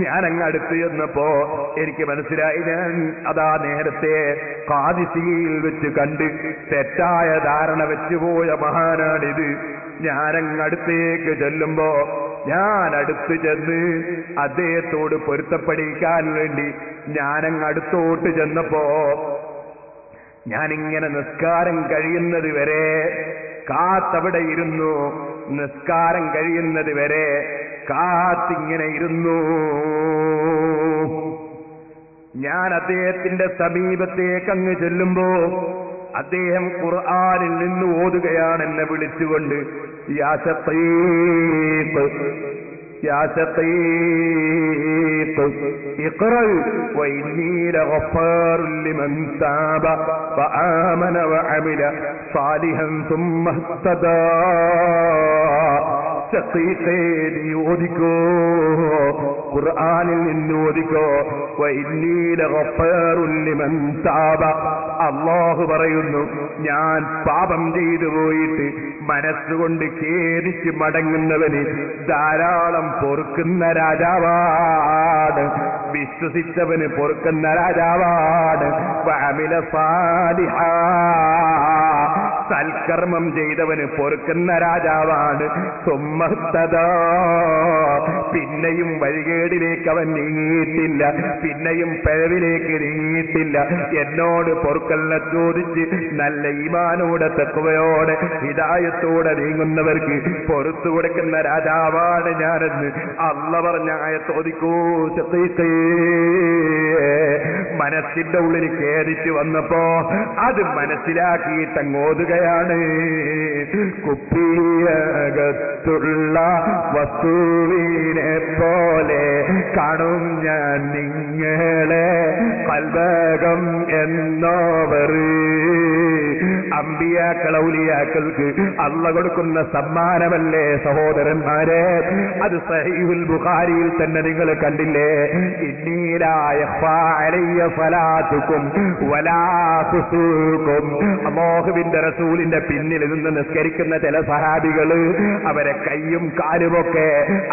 ഞാനങ്ങ് അടുത്ത് ചെന്നപ്പോ എനിക്ക് മനസ്സിലായി, ഞാൻ അതാ നേരത്തെ ഖാദിസിയിൽ വെച്ച് കണ്ട് തെറ്റായ ധാരണ വെച്ചുപോയ മഹാനാണിത്. ഞാനങ്ങ് അടുത്തേക്ക് ചെല്ലുമ്പോ, ഞാൻ അടുത്ത് ചെന്ന് അദ്ദേഹത്തോട് പൊരുത്തപ്പെടിക്കാൻ വേണ്ടി ഞാനങ്ങ് അടുത്തോട്ട് ചെന്നപ്പോ, ഞാനിങ്ങനെ നിസ്കാരം കഴിയുന്നത് വരെ കാത്തവിടെ ഇരുന്നു. നിസ്കാരം കഴിയുന്നത് വരെ കാത്തിങ്ങനെ ഇരുന്നു. ഞാൻ അദ്ദേഹത്തിന്റെ സമീപത്തേക്ക് അങ്ങ് ചെല്ലുമ്പോ അദ്ദേഹം ഖുർആനിൽ നിന്ന് ഓതുകയാണ് എന്നെ വിളിച്ചുകൊണ്ട്. യാ ശഖീഖ്, യാ ശഖീഖ് ഇഖ്റ വഇന്നീ ലഗഫാറു ലിമൻ താബ വആമന വഅമില സാലിഹൻ സുമ്മ ഇഹ്തദാ. ശഖീഖേ, നീ ഓതിക്കോ, ഖുർആനിൽ നിന്ന് ഓതിക്കോ. വഇന്നീ ലഗഫാറു ലിമൻ താബ, അല്ലാഹു പറയുന്നു, ഞാൻ പാപം ചെയ്തു പോയിട്ട് മനസ്സുകൊണ്ട് ഖേദിച്ച് മടങ്ങുന്നവന് ധാരാളം പൊറുക്കുന്ന രാജാവാണ്. വിശ്വസിച്ചവന് പൊറുക്കുന്ന രാജാവാണ്. വഅമില സാലിഹാ, സൽക്കർമ്മം ചെയ്തവന് പൊറുക്കുന്ന രാജാവാണ്. സുമ്മഹ്തദാ, പിന്നെയും വഴികേടിലേക്ക് അവൻ നീങ്ങിയിട്ടില്ല, പിന്നെയും പിഴവിലേക്ക് നീങ്ങിയിട്ടില്ല. എന്നോട് പൊറുക്കലിനെ ചോദിച്ച് നല്ല ഈമാനോടെ തഖ്വയോടെ ഹിദായത്തോടെ നീങ്ങുന്നവർക്ക് പൊറുത്തു കൊടുക്കുന്ന രാജാവാണ് ഞാനെന്ന് അല്ലാഹ് പറഞ്ഞ ആയത്ത് ഓതിക്കോ ശഖീഖേ. മനസ്സിന്റെ ഉള്ളിൽ കേറിച്ച് വന്നപ്പോ അത് മനസ്സിലാക്കിയിട്ട് അങ്ങോതുകയാണ്. കുപ്പിയകത്തുള്ള വസ്തുവിനെ പോലെ കാണും ഞാൻ നിങ്ങളെ കൽബകം എന്നോവർ. അമ്പിയാക്കൾ ഔലിയാക്കൾക്ക് അള്ള കൊടുക്കുന്ന സമ്മാനമല്ലേ സഹോദരന്മാരെ? അത് സഹീഹുൽ ബുഖാരിയിൽ തന്നെ നിങ്ങൾ കണ്ടില്ലേ? ഇന്നീലാ യഖ്ഫാ അലയ്യ സലാത്തുക്കും വലാ ഖുസൂക്കും. അല്ലാഹുവിന്റെ റസൂലിന്റെ പിന്നിൽ നിന്ന് നിസ്കരിക്കുന്ന ചില സഹാബികള് അവരെ കൈയും കാലുമൊക്കെ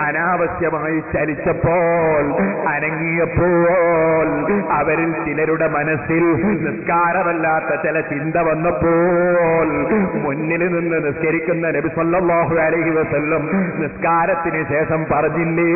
അനാവശ്യമായി ചലിച്ചപ്പോൾ, അനങ്ങിയപ്പോൾ, അവരിൽ ചിലരുടെ മനസ്സിൽ നിസ്കാരമല്ലാത്ത ചില ചിന്ത വന്നപ്പോൾ മുന്നിൽ നിന്ന് നിസ്കരിക്കുന്ന നബി സല്ലല്ലാഹു അലൈഹി വസല്ലം നിസ്കാരത്തിന് ശേഷം പറഞ്ഞില്ലേ,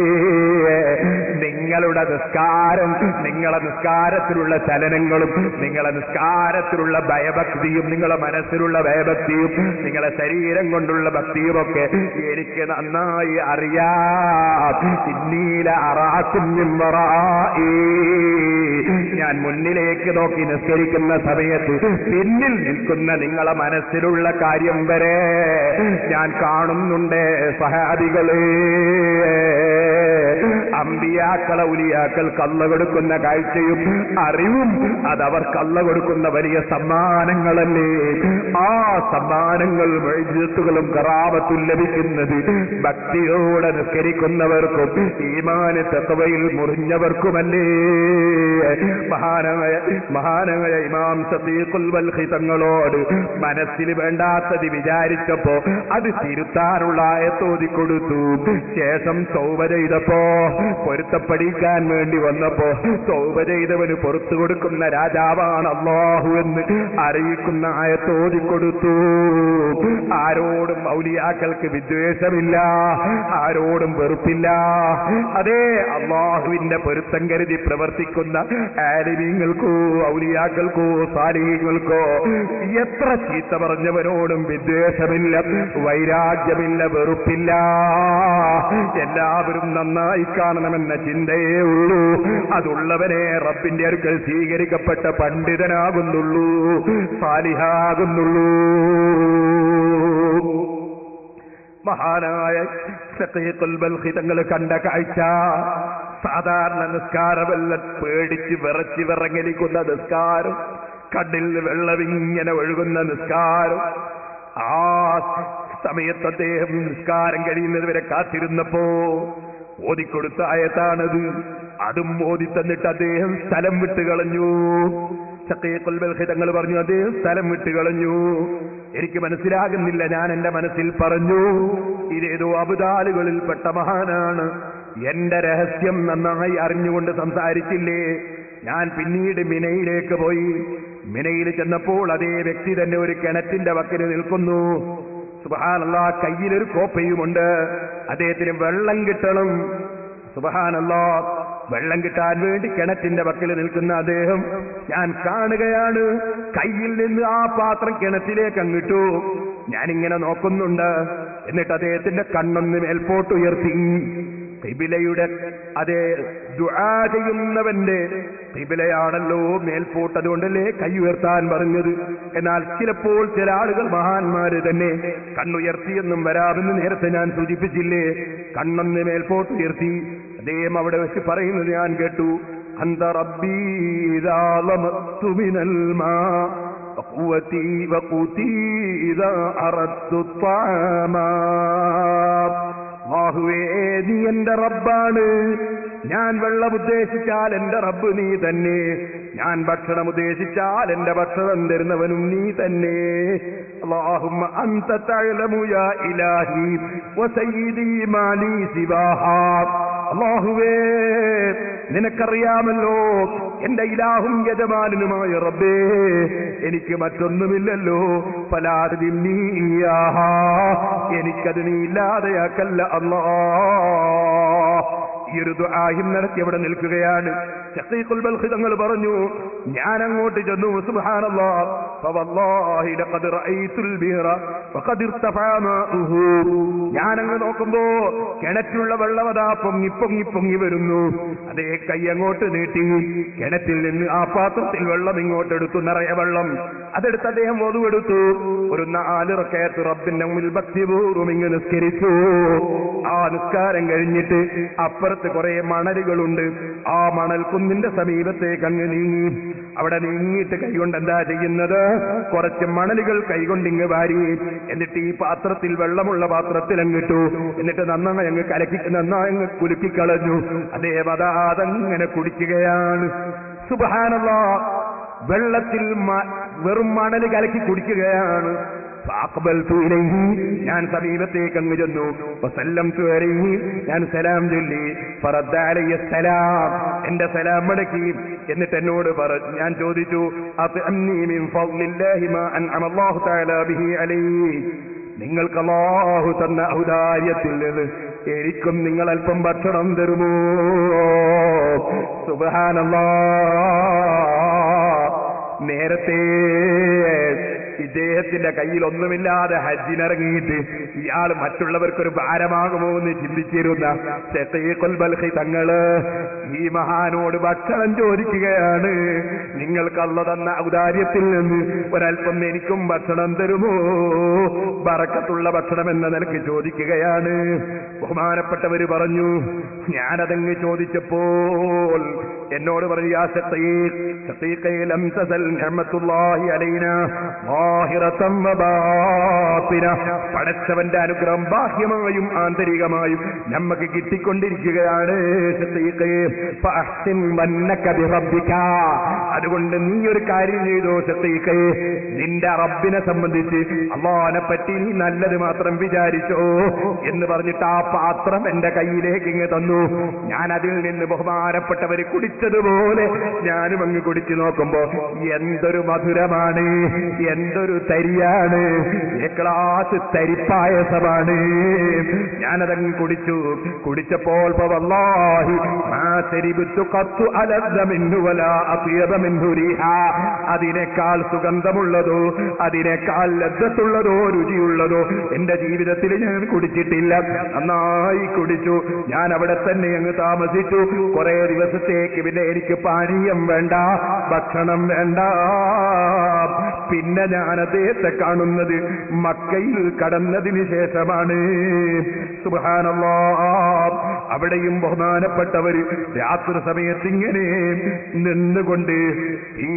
നിങ്ങളുടെ നിസ്കാരം, നിങ്ങളുടെ നിസ്കാരത്തിലുള്ള ചലനങ്ങളും നിങ്ങളുടെ നിസ്കാരത്തിലുള്ള ഭയഭക്തിയും നിങ്ങളുടെ മനസ്സിലുള്ള ഭയഭക്തിയും നിങ്ങളുടെ ശരീരം കൊണ്ടുള്ള ഭക്തിയുമൊക്കെ എനിക്ക് നന്നായി അറിയാം. ഇന്നീല അറാക്കും മിൻ വറാഇ. ഞാൻ മുന്നിലേക്ക് നോക്കി നിസ്കരിക്കുന്ന സമയത്ത് പിന്നിൽ നിൽക്കുന്ന നിങ്ങളെ മനസ്സിലുള്ള കാര്യം വരെ ഞാൻ കാണുന്നുണ്ട് സഹാബികളെ. അമ്പിയാക്കൾ ഔലിയാക്കൾക്ക് അള്ള കൊടുക്കുന്ന കാഴ്ചയും അറിവും അതവർക്ക് അള്ള കൊടുക്കുന്ന വലിയ സമ്മാനങ്ങളല്ലേ. ആ സമ്മാനങ്ങൾ മുഅ്ജിസത്തുകളും കറാമത്തും ലഭിക്കുന്നത് ഭക്തിയോടെ നിസ്കരിക്കുന്നവർക്കും ഈമാൻ തഖ്വയിൽ മുറിഞ്ഞവർക്കുമല്ലേ. മഹാനായ ഇമാം സദീഖുൽ ബൽഖി തങ്ങളോട് മനസ്സിൽ വേണ്ടാത്തത് വിചാരിച്ചപ്പോ അത് തിരുത്താനുള്ള ആയത്തോതി കൊടുത്തു. ശേഷം തൗബ ചെയ്തപ്പോ, പൊരുത്തപ്പെടിക്കാൻ വേണ്ടി വന്നപ്പോ തൗബ ചെയ്തവന് പുറത്തു കൊടുക്കുന്ന രാജാവാണ് അല്ലാഹു എന്ന് അറിയിക്കുന്ന ആയത്തോതി കൊടുത്തു. ആരോടും ഔലിയാക്കൾക്ക് വിദ്വേഷമില്ല, ആരോടും വെറുപ്പില്ല. അതേ അല്ലാഹുവിന്റെ പൊരുത്തം കരുതി പ്രവർത്തിക്കുന്ന ആലിമീങ്ങൾക്കോ ഔലിയാക്കൾക്കോ സാലിഹീങ്ങൾക്കോ എത്ര ചീത്ത പറഞ്ഞവരോടും വിദ്വേഷമില്ല, വൈരാഗ്യമില്ല, വെറുപ്പില്ല. എല്ലാവരും നന്നായി കാണണമെന്ന ചിന്തയേ ഉള്ളൂ. അതുള്ളവനെ റബ്ബിന്റെ അടുക്കൽ സ്വീകരിക്കപ്പെട്ട പണ്ഡിതനാകുന്നുള്ളൂ, സാലിഹാകുന്നുള്ളൂ. മഹാനായ സഖീഖുൽ ബൽഖി തങ്ങൾ കണ്ട കാഴ്ച സാധാരണ നിസ്കാരമല്ല, പേടിച്ച് വിറച്ച് വിറങ്ങലിക്കുന്ന നിസ്കാരം, കണ്ണിൽ വെള്ളമിങ്ങനെ ഒഴുകുന്ന നിസ്കാരം. ആ സമയത്ത് അദ്ദേഹം നിസ്കാരം കഴിയുന്നത് വരെ കാത്തിരുന്നപ്പോ ഓതിക്കൊടുത്ത ആയത്താണത്. അതും ഓതി തന്നിട്ട് അദ്ദേഹം സ്ഥലം വിട്ടുകളഞ്ഞു. സഖീഖുൽ ബൽഖി തങ്ങൾ പറഞ്ഞു, അദ്ദേഹം സ്ഥലം വിട്ടുകളഞ്ഞു. എനിക്ക് മനസ്സിലാകുന്നില്ല. ഞാൻ എന്റെ മനസ്സിൽ പറഞ്ഞു, ഇതേതോ അബ്ദാലുകളിൽപ്പെട്ട മഹാനാണ്, എന്റെ രഹസ്യം നന്നായി അറിഞ്ഞുകൊണ്ട് സംസാരിച്ചില്ലേ. ഞാൻ പിന്നീട് മിനയിലേക്ക് പോയി. മിനയിൽ ചെന്നപ്പോൾ അതേ വ്യക്തി തന്നെ ഒരു കിണറ്റിന്റെ വക്കിൽ നിൽക്കുന്നു. സുബ്ഹാനല്ലാഹ്, കയ്യിലൊരു കോപ്പയുമുണ്ട്. അദ്ദേഹത്തിന് വെള്ളം കിട്ടണം. സുബ്ഹാനല്ലാഹ്, വെള്ളം കിട്ടാൻ വേണ്ടി കിണറ്റിന്റെ വക്കിൽ നിൽക്കുന്ന അദ്ദേഹം ഞാൻ കാണുകയാണ്. കയ്യിൽ നിന്ന് ആ പാത്രം കിണറ്റിലേക്ക് അങ്ങിട്ടു. ഞാനിങ്ങനെ നോക്കുന്നുണ്ട്. എന്നിട്ട് അദ്ദേഹത്തിന്റെ കണ്ണൊന്ന് മേൽപോട്ട് ഉയർത്തി. ഖിബിലയുടെ അതേ ദുആ ചെയ്യുന്നവന്റെ ഖിബിലയാണല്ലോ മേൽപോട്ട്, അതുകൊണ്ടല്ലേ കൈ ഉയർത്താൻ പറഞ്ഞത്. എന്നാൽ ചിലപ്പോൾ ചില ആളുകൾ മഹാന്മാര് തന്നെ കണ്ണുയർത്തിയെന്നും വരാമെന്ന് നേരത്തെ ഞാൻ സൂചിപ്പിച്ചില്ലേ. കണ്ണൊന്ന് മേൽപോട്ട് ഉയർത്തി അദ്ദേഹം അവിടെ വെച്ച് പറയുന്നത് ഞാൻ കേട്ടു. അന്ത റബ്ബീ ഇദാ ലമത്തു മിനൽ മാ വഖുവതി വഖൂതി ഇദാ അറദ്തു ത്വാമാ. അല്ലാഹുവേ, നീ എന്റെ റബ്ബാണ്. ഞാൻ വെള്ളം ഉദ്ദേശിച്ചാൽ എന്റെ റബ്ബ് നീ തന്നെ. ഞാൻ ഭക്ഷണം ഉദ്ദേശിച്ചാൽ എന്റെ ഭക്ഷണം തരുന്നവനും നീ തന്നെ. അല്ലാഹുമ്മ അൻത തഅലമു യാ ഇലാഹി വസയ്യിദി മാലി സിവാഹാ. അല്ലാഹുവേ, നിനക്കറിയാമല്ലോ എന്റെ ഇലാഹും യജമാനുമായ റബ്ബേ, എനിക്ക് മറ്റൊന്നുമില്ലല്ലോ. ഫലാദിന്നിയാഹാ, എനിക്കത് നീ ഇല്ലാതെയാക്കല്ല അല്ലാഹ്. ഈ ഒരു ദുആയും നടത്തി അവിടെ നിൽക്കുകയാണ്. ശഖീഖുൽ ബൽഖി തങ്ങൾ പറഞ്ഞു, ഞാൻ അങ്ങോട്ട് ചെന്നു. സുബ്ഹാനല്ലാഹ്, ഫവല്ലാഹി ലഖദ് റഅയ്തുൽ ബിഹറ വഖദ് ഇർതഫഅ മാഉഹു. ഞാൻ അങ്ങ് നോക്കുമ്പോ കിണറ്റിലുള്ള വെള്ളമതാ പൊങ്ങി പൊങ്ങി പൊങ്ങി വരുന്നു. അതേ കൈ അങ്ങോട്ട് നീട്ടി കിണറ്റിൽ നിന്ന് ആ പാത്രത്തിൽ വെള്ളം ഇങ്ങോട്ടെടുത്തു, നിറയെ വെള്ളം. അതെടുത്ത് അദ്ദേഹം വധുവെടുത്തു. ഒരു 4 റക്അത്ത് റബ്ബിന്റെ മുന്നിൽ ഭക്തിപൂർവ്വം ഇങ്ങ് നിസ്കരിച്ചു. ആ നിസ്കാരം കഴിഞ്ഞിട്ട് അപ്പുറത്ത് കുറെ മണലുകളുണ്ട്. ആ മണൽ കുന്നിന്റെ സമീപത്തേക്ക് അങ്ങ് നീങ്ങി. അവിടെ നീങ്ങിയിട്ട് കൈകൊണ്ട് എന്താ ചെയ്യുന്നത്? കുറച്ച് മണലുകൾ കൈകൊണ്ടിങ്ങ് വാരി, എന്നിട്ട് ഈ പാത്രത്തിൽ വെള്ളമുള്ള പാത്രത്തിൽ അങ്ങിട്ടു. എന്നിട്ട് നന്നായി അങ്ങ് കുലുക്കിക്കളഞ്ഞു. അതേപതാതങ്ങനെ കുടിക്കുകയാണ്. സുബ്ഹാനല്ലാഹ്, വെള്ളത്തിൽ വെറും മണല് കലക്കി കുടിക്കുകയാണ്. ഞാൻ സമീപത്തേക്ക് അങ്ങ് ചെന്നു. ഞാൻ സലാം ചൊല്ലി. എന്റെ സലാം മടക്കി. എന്നിട്ട് എന്നോട് ഞാൻ ചോദിച്ചു, നിങ്ങൾക്ക് അല്ലാഹു തന്ന ഔദാര്യത്തിൽ നിന്ന് എനിക്കും നിങ്ങൾ അല്പം ഭക്ഷണം തരുമോ? സുബ്ഹാനല്ലാഹ്, നേരത്തെ ഇദ്ദേഹത്തിന്റെ കയ്യിൽ ഒന്നുമില്ലാതെ ഹജ്ജിനിറങ്ങിയിട്ട് ഇയാൾ മറ്റുള്ളവർക്കൊരു ഭാരമാകുമോ എന്ന് ചിന്തിച്ചിരുന്ന ശഖീഖുൽ ബൽഖി തങ്ങള് ഈ മഹാനോട് ഭക്ഷണം ചോദിക്കുകയാണ്. നിങ്ങൾക്ക് അല്ലാഹു തന്ന ഔദാര്യത്തിൽ നിന്ന് ഒരൽപ്പം എനിക്കും ഭക്ഷണം തരുമോ? ബറക്കത്തുള്ള ഭക്ഷണം എന്ന നിലയ്ക്ക് ചോദിക്കുകയാണ്. ബഹുമാനപ്പെട്ടവര് പറഞ്ഞു, ഞാനതങ്ങ് ചോദിച്ചപ്പോൾ എന്നോട് പറഞ്ഞു, യാ ശഖീഖ് ലം തസൽ നിഅമത്തുല്ലാഹി അലൈനാ ളാഹിറതൻ വബാതിന. പടച്ചവന്റെ അനുഗ്രഹം ബാഹ്യമായും ആന്തരികമായും നമുക്ക് കിട്ടിക്കൊണ്ടിരിക്കുകയാണ്. ശഖീഖ് ഫഅഹ്സിൻ വന്നക ബിറബ്ബിക. അതുകൊണ്ട് നീ ഒരു കാര്യം ചെയ്തോ ശഖീഖ്, നിന്റെ റബ്ബിനെ സംബന്ധിച്ച് അല്ലാഹുവിനെ പറ്റി നീ നല്ലത് മാത്രം വിചാരിച്ചോ എന്ന് പറഞ്ഞിട്ട് ആ പാത്രം എന്റെ കയ്യിലേക്ക് ഇങ്ങ് തന്നു. ഞാൻ അതിൽ നിന്ന് ബഹുമാനപ്പെട്ടവര് കുടിച്ചതുപോലെ ഞാനും അങ്ങ് കുടിച്ചു നോക്കുമ്പോ എന്തൊരു മധുരമാണ്, എന്തൊരു തരിയാണ്, ക്ലാസ് തരിപ്പായസമാണ്. ഞാനതങ്ങ് കുടിച്ചു. കുടിച്ചപ്പോൾ വല്ലാഹി മാ ശരിബതു ഖത്തു അലദ്ദ മിൻഹു വലാ അത്യബ മിൻഹു റീഹാ. അതിനേക്കാൾ സുഗന്ധമുള്ളതോ അതിനേക്കാൾ ലദ്ദത്തുള്ളതോ രുചിയുള്ളതോ എന്റെ ജീവിതത്തിൽ ഞാൻ കുടിച്ചിട്ടില്ല. നന്നായി കുടിച്ചു. ഞാൻ അവിടെ തന്നെ അങ്ങ് താമസിച്ചു. കുറെ ദിവസത്തേക്ക് പിന്നെ എനിക്ക് പാനീയം വേണ്ട, ഭക്ഷണം വേണ്ട. പിന്നെ ഞാൻ അദ്ദേഹത്തെ കാണുന്നത് മക്കയിൽ കടന്നതിന് ശേഷമാണ്. സുബ്ഹാനല്ലാഹ്, അവിടെയും ബഹുമാനപ്പെട്ടവര് രാത്രി സമയത്ത് ഇങ്ങനെ നിന്നുകൊണ്ട് ഈ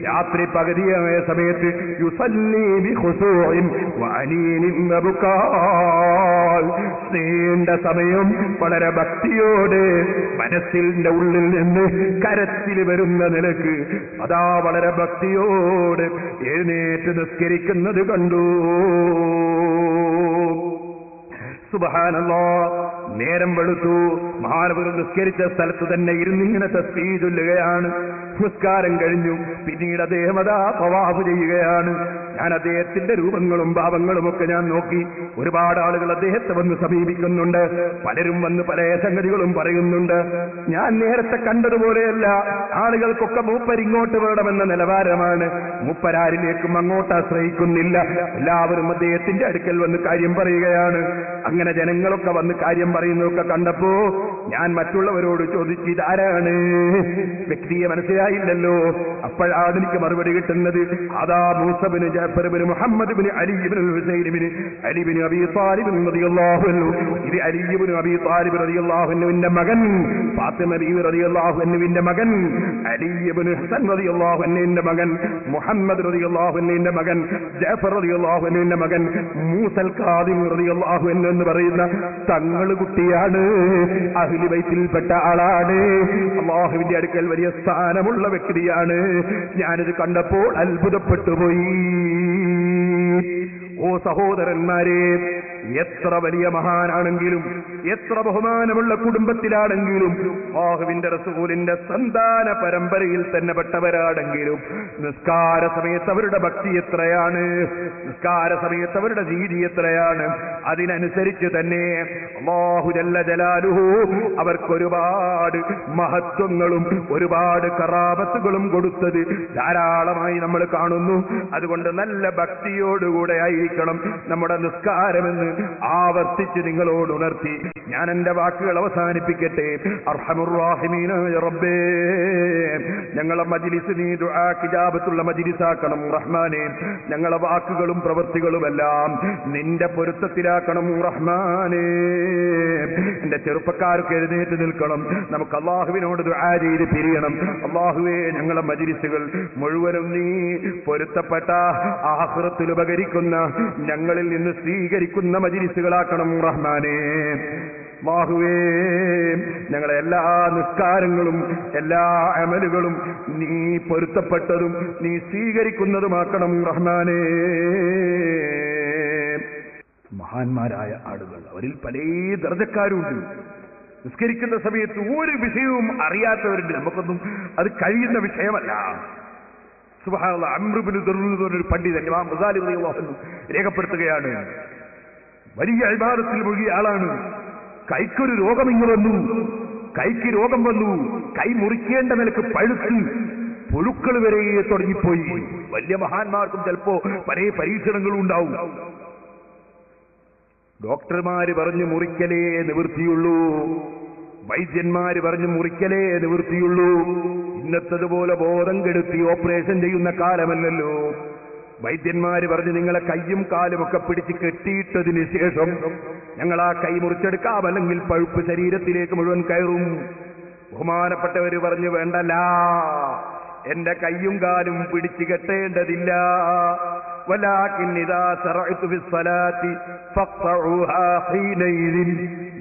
രാത്രി പകുതിയായ സമയത്ത് യുസല്ലി ബിഖുശൂഇൻ വഅനീനിൻ വബുകാൽ, നീണ്ട സമയം വളരെ ഭക്തിയോടെ മനസ്സിന്റെ ഉള്ളിൽ നിന്ന് കരത്തിൽ വരുന്ന നിലക്ക് അതാ വളരെ ഭക്തിയോടെ എഴുന്നേറ്റ് നിസ്കരിക്കുന്നത് കണ്ടു. സുബ്ഹാനല്ലാഹ്, നേരം വെളുത്തു. മഹാനവർ നിസ്കരിച്ച സ്ഥലത്ത് തന്നെ ഇരുന്നിങ്ങനെ തസ്ബീഹ് ചൊല്ലുകയാണ്. നിസ്കാരം കഴിഞ്ഞു. പിന്നീട് അദ്ദേഹം അതാ തവാഫ് ചെയ്യുകയാണ്. ഞാൻ അദ്ദേഹത്തിന്റെ രൂപങ്ങളും ഭാവങ്ങളും ഒക്കെ ഞാൻ നോക്കി. ഒരുപാട് ആളുകൾ അദ്ദേഹത്തെ വന്ന് സമീപിക്കുന്നുണ്ട്. പലരും വന്ന് പല സംഗതികളും പറയുന്നുണ്ട്. ഞാൻ നേരത്തെ കണ്ടതുപോലെയല്ല. ആളുകൾക്കൊക്കെ മൂപ്പരിങ്ങോട്ട് വേണമെന്ന നിലവാരമാണ്. മൂപ്പരാരിലേക്കും അങ്ങോട്ട് ആശ്രയിക്കുന്നില്ല. എല്ലാവരും അദ്ദേഹത്തിന്റെ അടുക്കൽ വന്ന് കാര്യം പറയുകയാണ്. അങ്ങനെ ജനങ്ങളൊക്കെ വന്ന് കാര്യം പറയുന്നതൊക്കെ കണ്ടപ്പോ ഞാൻ മറ്റുള്ളവരോട് ചോദിച്ചു, ഇതാരാണ്? വ്യക്തിയെ മനസ്സിലായില്ലല്ലോ. അപ്പോഴാണ് എനിക്ക് മറുപടി കിട്ടുന്നത്, അതാ മൂസബിന് ജഅഫർ ബിൻ മുഹമ്മദ് ബിൻ അലി ബിൻ ഹുസൈൻ ബിൻ അലി ബിൻ അബീ ത്വാലിബ് റളിയല്ലാഹു അൻഹു. ഇത് അലി ബിൻ അബീ ത്വാലിബ് റളിയല്ലാഹു അൻഹുവിന്റെ മകൻ, ഫാത്തിമ ബീവി റളിയല്ലാഹു അൻഹുവിന്റെ മകൻ, അലി ബിൻ ഹസൻ റളിയല്ലാഹു അൻഹുവിന്റെ മകൻ, മുഹമ്മദ് റളിയല്ലാഹു അൻഹുവിന്റെ മകൻ, ജഅഫർ റളിയല്ലാഹു അൻഹുവിന്റെ മകൻ, മൂസൽ കാദിം റളിയല്ലാഹു അൻഹു എന്ന് പറയുന്ന തങ്ങൾ കുട്ടിയാണ്. അഹ്ലു ബൈത്തിൽപ്പെട്ട ആളാണ്. അല്ലാഹുവിന്റെ അടുക്കൽ വലിയ സ്ഥാനമുള്ള വ്യക്തിയാണ്. ഞാനിത് കണ്ടപ്പോൾ അത്ഭുതപ്പെട്ടുപോയി. ഓ സഹോദരന്മാരെ, എത്ര വലിയ മഹാനാണെങ്കിലും എത്ര ബഹുമാനമുള്ള കുടുംബത്തിലാണെങ്കിലും അല്ലാഹുവിന്റെ റസൂലിന്റെ സന്താന പരമ്പരയിൽ തന്നെ പെട്ടവരാണെങ്കിലും നിസ്കാര സമയത്ത് അവരുടെ ഭക്തി എത്രയാണ്, നിസ്കാര സമയത്ത് അവരുടെ രീതി എത്രയാണ്, അതിനനുസരിച്ച് തന്നെ അല്ലാഹു ജല്ല ജലാലുഹു അവർക്കൊരുപാട് മഹത്വങ്ങളും ഒരുപാട് കറാമത്തുകളും കൊടുത്തത് ധാരാളമായി നമ്മൾ കാണുന്നു. അതുകൊണ്ട് നല്ല ഭക്തിയോടുകൂടെ ആയിരിക്കണം നമ്മുടെ നിസ്കാരമെന്ന് ആവർത്തിച്ച് നിങ്ങളോട് ഉണർത്തി ഞാൻ എന്റെ വാക്കുകൾ അവസാനിപ്പിക്കട്ടെ. അർഹമുർ റഹീമീനായ റബ്ബേ, ഞങ്ങളെ മജ്ലിസ് നീ ദുആക്ക് ഇജാബത്തുള്ള മജ്ലിസാക്കണം റഹ്മാനേ. ഞങ്ങളെ വാക്കുകളും പ്രവൃത്തികളുമെല്ലാം നിന്റെ പൊരുത്തത്തിലാക്കണം റഹ്മാനേ. എന്റെ ചെറുപ്പക്കാർക്ക് എഴുന്നേറ്റ് നിൽക്കണം, നമുക്ക് അല്ലാഹുവിനോട് ദുആ ചെയ്ത് പിരിയണം. അല്ലാഹുവേ, ഞങ്ങളെ മജ്ലിസുകൾ മുഴുവനും നീ പൊരുത്തപ്പെട്ട ആഖിറത്തിൽ ഉപകരിക്കുന്ന ഞങ്ങളിൽ നിന്ന് സ്വീകരിക്കുന്ന മജ്ലിസുകളാക്കണം റഹ്മാനേ. അല്ലാഹുവേ, ഞങ്ങളെ എല്ലാ നിസ്കാരങ്ങളും എല്ലാ അമലുകളും നീ പൊരുത്തപ്പെട്ടതും നീ സ്വീകരിക്കുന്നതുമാക്കണം റഹ്മാനേ. മഹാന്മാരായ ആളുകൾ, അവരിൽ പല ദർജക്കാരുണ്ട്. നിസ്കരിക്കുന്ന സമയത്ത് ഒരു വിഷയവും അറിയാത്തവരുണ്ട്. നമുക്കൊന്നും അത് കഴിയുന്ന വിഷയമല്ല. സുബ്ഹാനല്ലാഹ്, അംർ ഇബ്നു ദർറുൽ ഒരു പണ്ഡിതൻ ഇമാം ഗസാലി റളിയല്ലാഹു അൻഹു രേഖപ്പെടുത്തുകയാണ്, വലിയ ഇബാദത്തിൽ മുഴുകിയ ആളാണ്. കൈക്കൊരു രോഗം ഇങ്ങ് വന്നു, കൈക്ക് രോഗം വന്നു, കൈ മുറിക്കേണ്ട നിലക്ക് പഴുത്ത് പുഴുക്കൾ വരെ തുടങ്ങിപ്പോയി. വലിയ മഹാന്മാർക്കും ചിലപ്പോ പല പരീക്ഷണങ്ങളും ഉണ്ടാവും. ഡോക്ടർമാര് പറഞ്ഞു മുറിക്കലേ നിവൃത്തിയുള്ളൂ, വൈദ്യന്മാര് പറഞ്ഞു മുറിക്കലേ നിവൃത്തിയുള്ളൂ. ഇന്നത്തതുപോലെ ബോധം കെടുത്തി ഓപ്പറേഷൻ ചെയ്യുന്ന കാലമല്ലല്ലോ. വൈദ്യന്മാര് പറഞ്ഞു നിങ്ങളെ കയ്യും കാലും ഒക്കെ പിടിച്ച് കെട്ടിയിട്ടതിന് ശേഷം ഞങ്ങൾ ആ കൈ മുറിച്ചെടുക്കാം, അല്ലെങ്കിൽ പഴുപ്പ് ശരീരത്തിലേക്ക് മുഴുവൻ കയറും. ബഹുമാനപ്പെട്ടവര് പറഞ്ഞു വേണ്ടല്ല, എന്റെ കയ്യും കാലും പിടിച്ചു കെട്ടേണ്ടതില്ല. വലാകിൻ ഇദാ സറഅതു ഫിസ്സലാത്തി ഫഖ്തഉഹാ ഹീനൈദിൻ,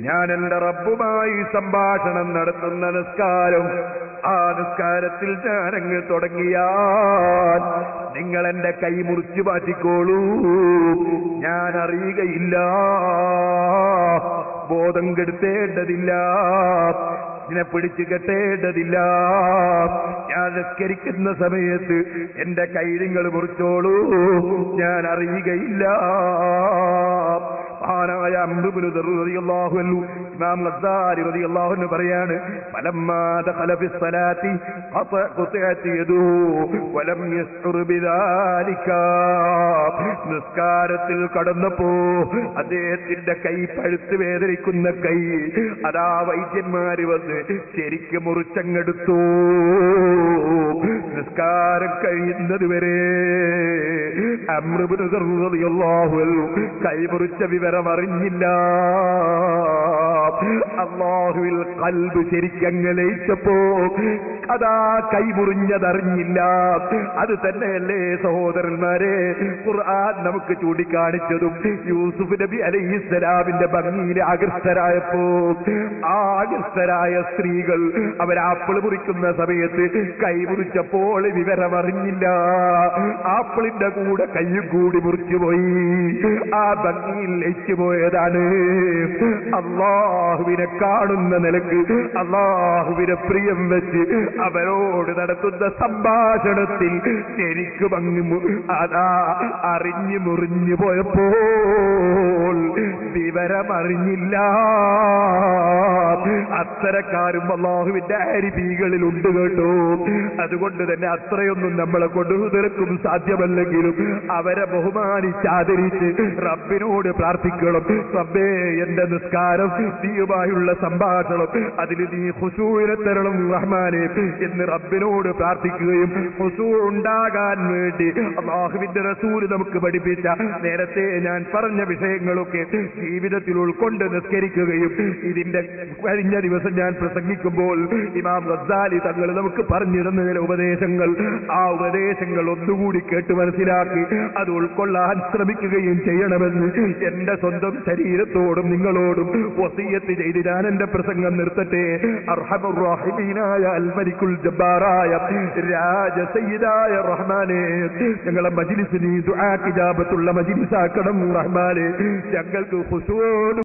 ഞാൻ എന്റെ റബ്ബുമായി സംഭാഷണം നടത്തുന്ന നിസ്കാരം, ആ നിസ്കാരത്തിൽ ഞാനങ്ങ് തുടങ്ങിയാൽ നിങ്ങൾ എന്റെ കൈ മുറിച്ചു മാറ്റിക്കോളൂ, ഞാൻ അറിയുകയില്ല, ബോധം കെടുത്തേണ്ടതില്ല, ഇതിനെ പിടിച്ചു കെട്ടേണ്ടതില്ല. ഞാൻ നിസ്കരിക്കുന്ന സമയത്ത് എന്റെ കൈ നിങ്ങൾ മുറിച്ചോളൂ, ഞാൻ അറിയുകയില്ല. മഹാനായ അംർ ഇബ്നു ദർറുൽ റളിയല്ലാഹു അൻഹു ഇമാം ഗസാലി റളിയല്ലാഹു അൻഹു പറയാണ്, ഫലമ്മാ ദഖല ഫിസ്സലാത്തി ഖതഅത് യദുഹു വലം യസ്ഉർ ബിദാലിക, നിസ്കാരത്തിൽ കടന്നപ്പോ അദ്ദേഹത്തിന്റെ കൈ പഴുത്ത് വേദനിക്കുന്ന കൈ അതാ വൈദ്യന്മാര് വന്ന് ശരിക്ക് മുറിച്ചങ്ങെടുത്തു. നിസ്കാരം കഴിയുന്നത് വരെ അംർ ഇബ്നു ദർറുൽ റളിയല്ലാഹു അൻഹു കൈ മുറിച്ച വിവരം അറിഞ്ഞില്ല. അല്ലാഹുവിൽ ഖൽബ് ശരിക്കങ്ങ് ലയിച്ചപ്പോ അതാ കൈ മുറിഞ്ഞതറിഞ്ഞില്ല. അത് തന്നെയല്ലേ സഹോദരന്മാരെ ഖുർആൻ നമുക്ക് ചൂണ്ടിക്കാണിച്ചതും. യൂസുഫ് നബി അലൈഹിസ്സലാമിന്റെ ഭംഗിയിൽ ആകൃഷ്ടരായപ്പോ ആ ആകൃഷ്ടരായ സ്ത്രീകൾ അവരാപ്പിൾ മുറിക്കുന്ന സമയത്ത് കൈ മുറിച്ചപ്പോൾ വിവരമറിഞ്ഞില്ല. ആപ്പിളിന്റെ കൂടെ കൈയും കൂടി മുറിച്ചുപോയി. ആ ഭംഗിയിൽ ലയിച്ചു പോയതാണ്. അല്ലാഹുവിനെ കാണുന്ന നിലക്ക് അല്ലാഹുവിനെ പ്രിയം വെച്ച് അവരോട് നടത്തുന്ന സംഭാഷണത്തിൽ എനിക്ക് അതാ അറിഞ്ഞു മുറിഞ്ഞു പോയപ്പോൾ വിവരമറിഞ്ഞില്ല. അത്തരക്കാരും അല്ലാഹുവിന്റെ അരിബികളിലുണ്ട് കേട്ടോ. അതുകൊണ്ട് തന്നെ അത്രയൊന്നും നമ്മളെ കൊണ്ട് നിരക്കും സാധ്യമല്ലെങ്കിലും അവരെ ബഹുമാനിച്ചാദരിച്ച് റബ്ബിനോട് പ്രാർത്ഥിക്കണം. റബ്ബേ, എന്റെ നിസ്കാരം നീയുമായുള്ള സംഭാഷണം അതിൽ നീ ഖുശൂഇനെ തരണം റഹ്മാനെ എന്ന് റബ്ബിനോട് പ്രാർത്ഥിക്കുകയും ഖുശൂ ഉണ്ടാകാൻ വേണ്ടി അല്ലാഹുവിന്റെ റസൂൽ നമുക്ക് പഠിപ്പിച്ച നേരത്തെ ഞാൻ പറഞ്ഞ വിഷയങ്ങളൊക്കെ ജീവിതത്തിൽ ഉൾക്കൊണ്ട് നിസ്കരിക്കുകയും ഇതിന്റെ കഴിഞ്ഞ ദിവസം ഞാൻ പ്രസംഗിക്കുമ്പോൾ ഇമാം ഗസ്സാലി തങ്ങൾ നമുക്ക് പറഞ്ഞിരുന്ന ചില ഉപദേശങ്ങൾ, ആ ഉപദേശങ്ങൾ ഒന്നുകൂടി കേട്ട് മനസ്സിലാക്കി അത് ഉൾക്കൊള്ളാൻ ശ്രമിക്കുകയും ചെയ്യണമെന്ന് എന്റെ സ്വന്തം ശരീരത്തോടും നിങ്ങളോടും വസിയത്ത് ചെയ്ത് ഞാൻ എന്റെ പ്രസംഗം നിർത്തട്ടെ. അർഹമുർ റഹീമീനായ അൽ മലിക്കുൽ ജബ്ബാറായ രാജസയ്യിദായ റഹ്മാനെ, ഞങ്ങളെ മജ്ലിസിന് ദുആ ഇജാബത്തുള്ള മജ്ലിസാക്കണം റഹ്മാനെ. ഞങ്ങൾക്ക് ഖുശൂഅോട്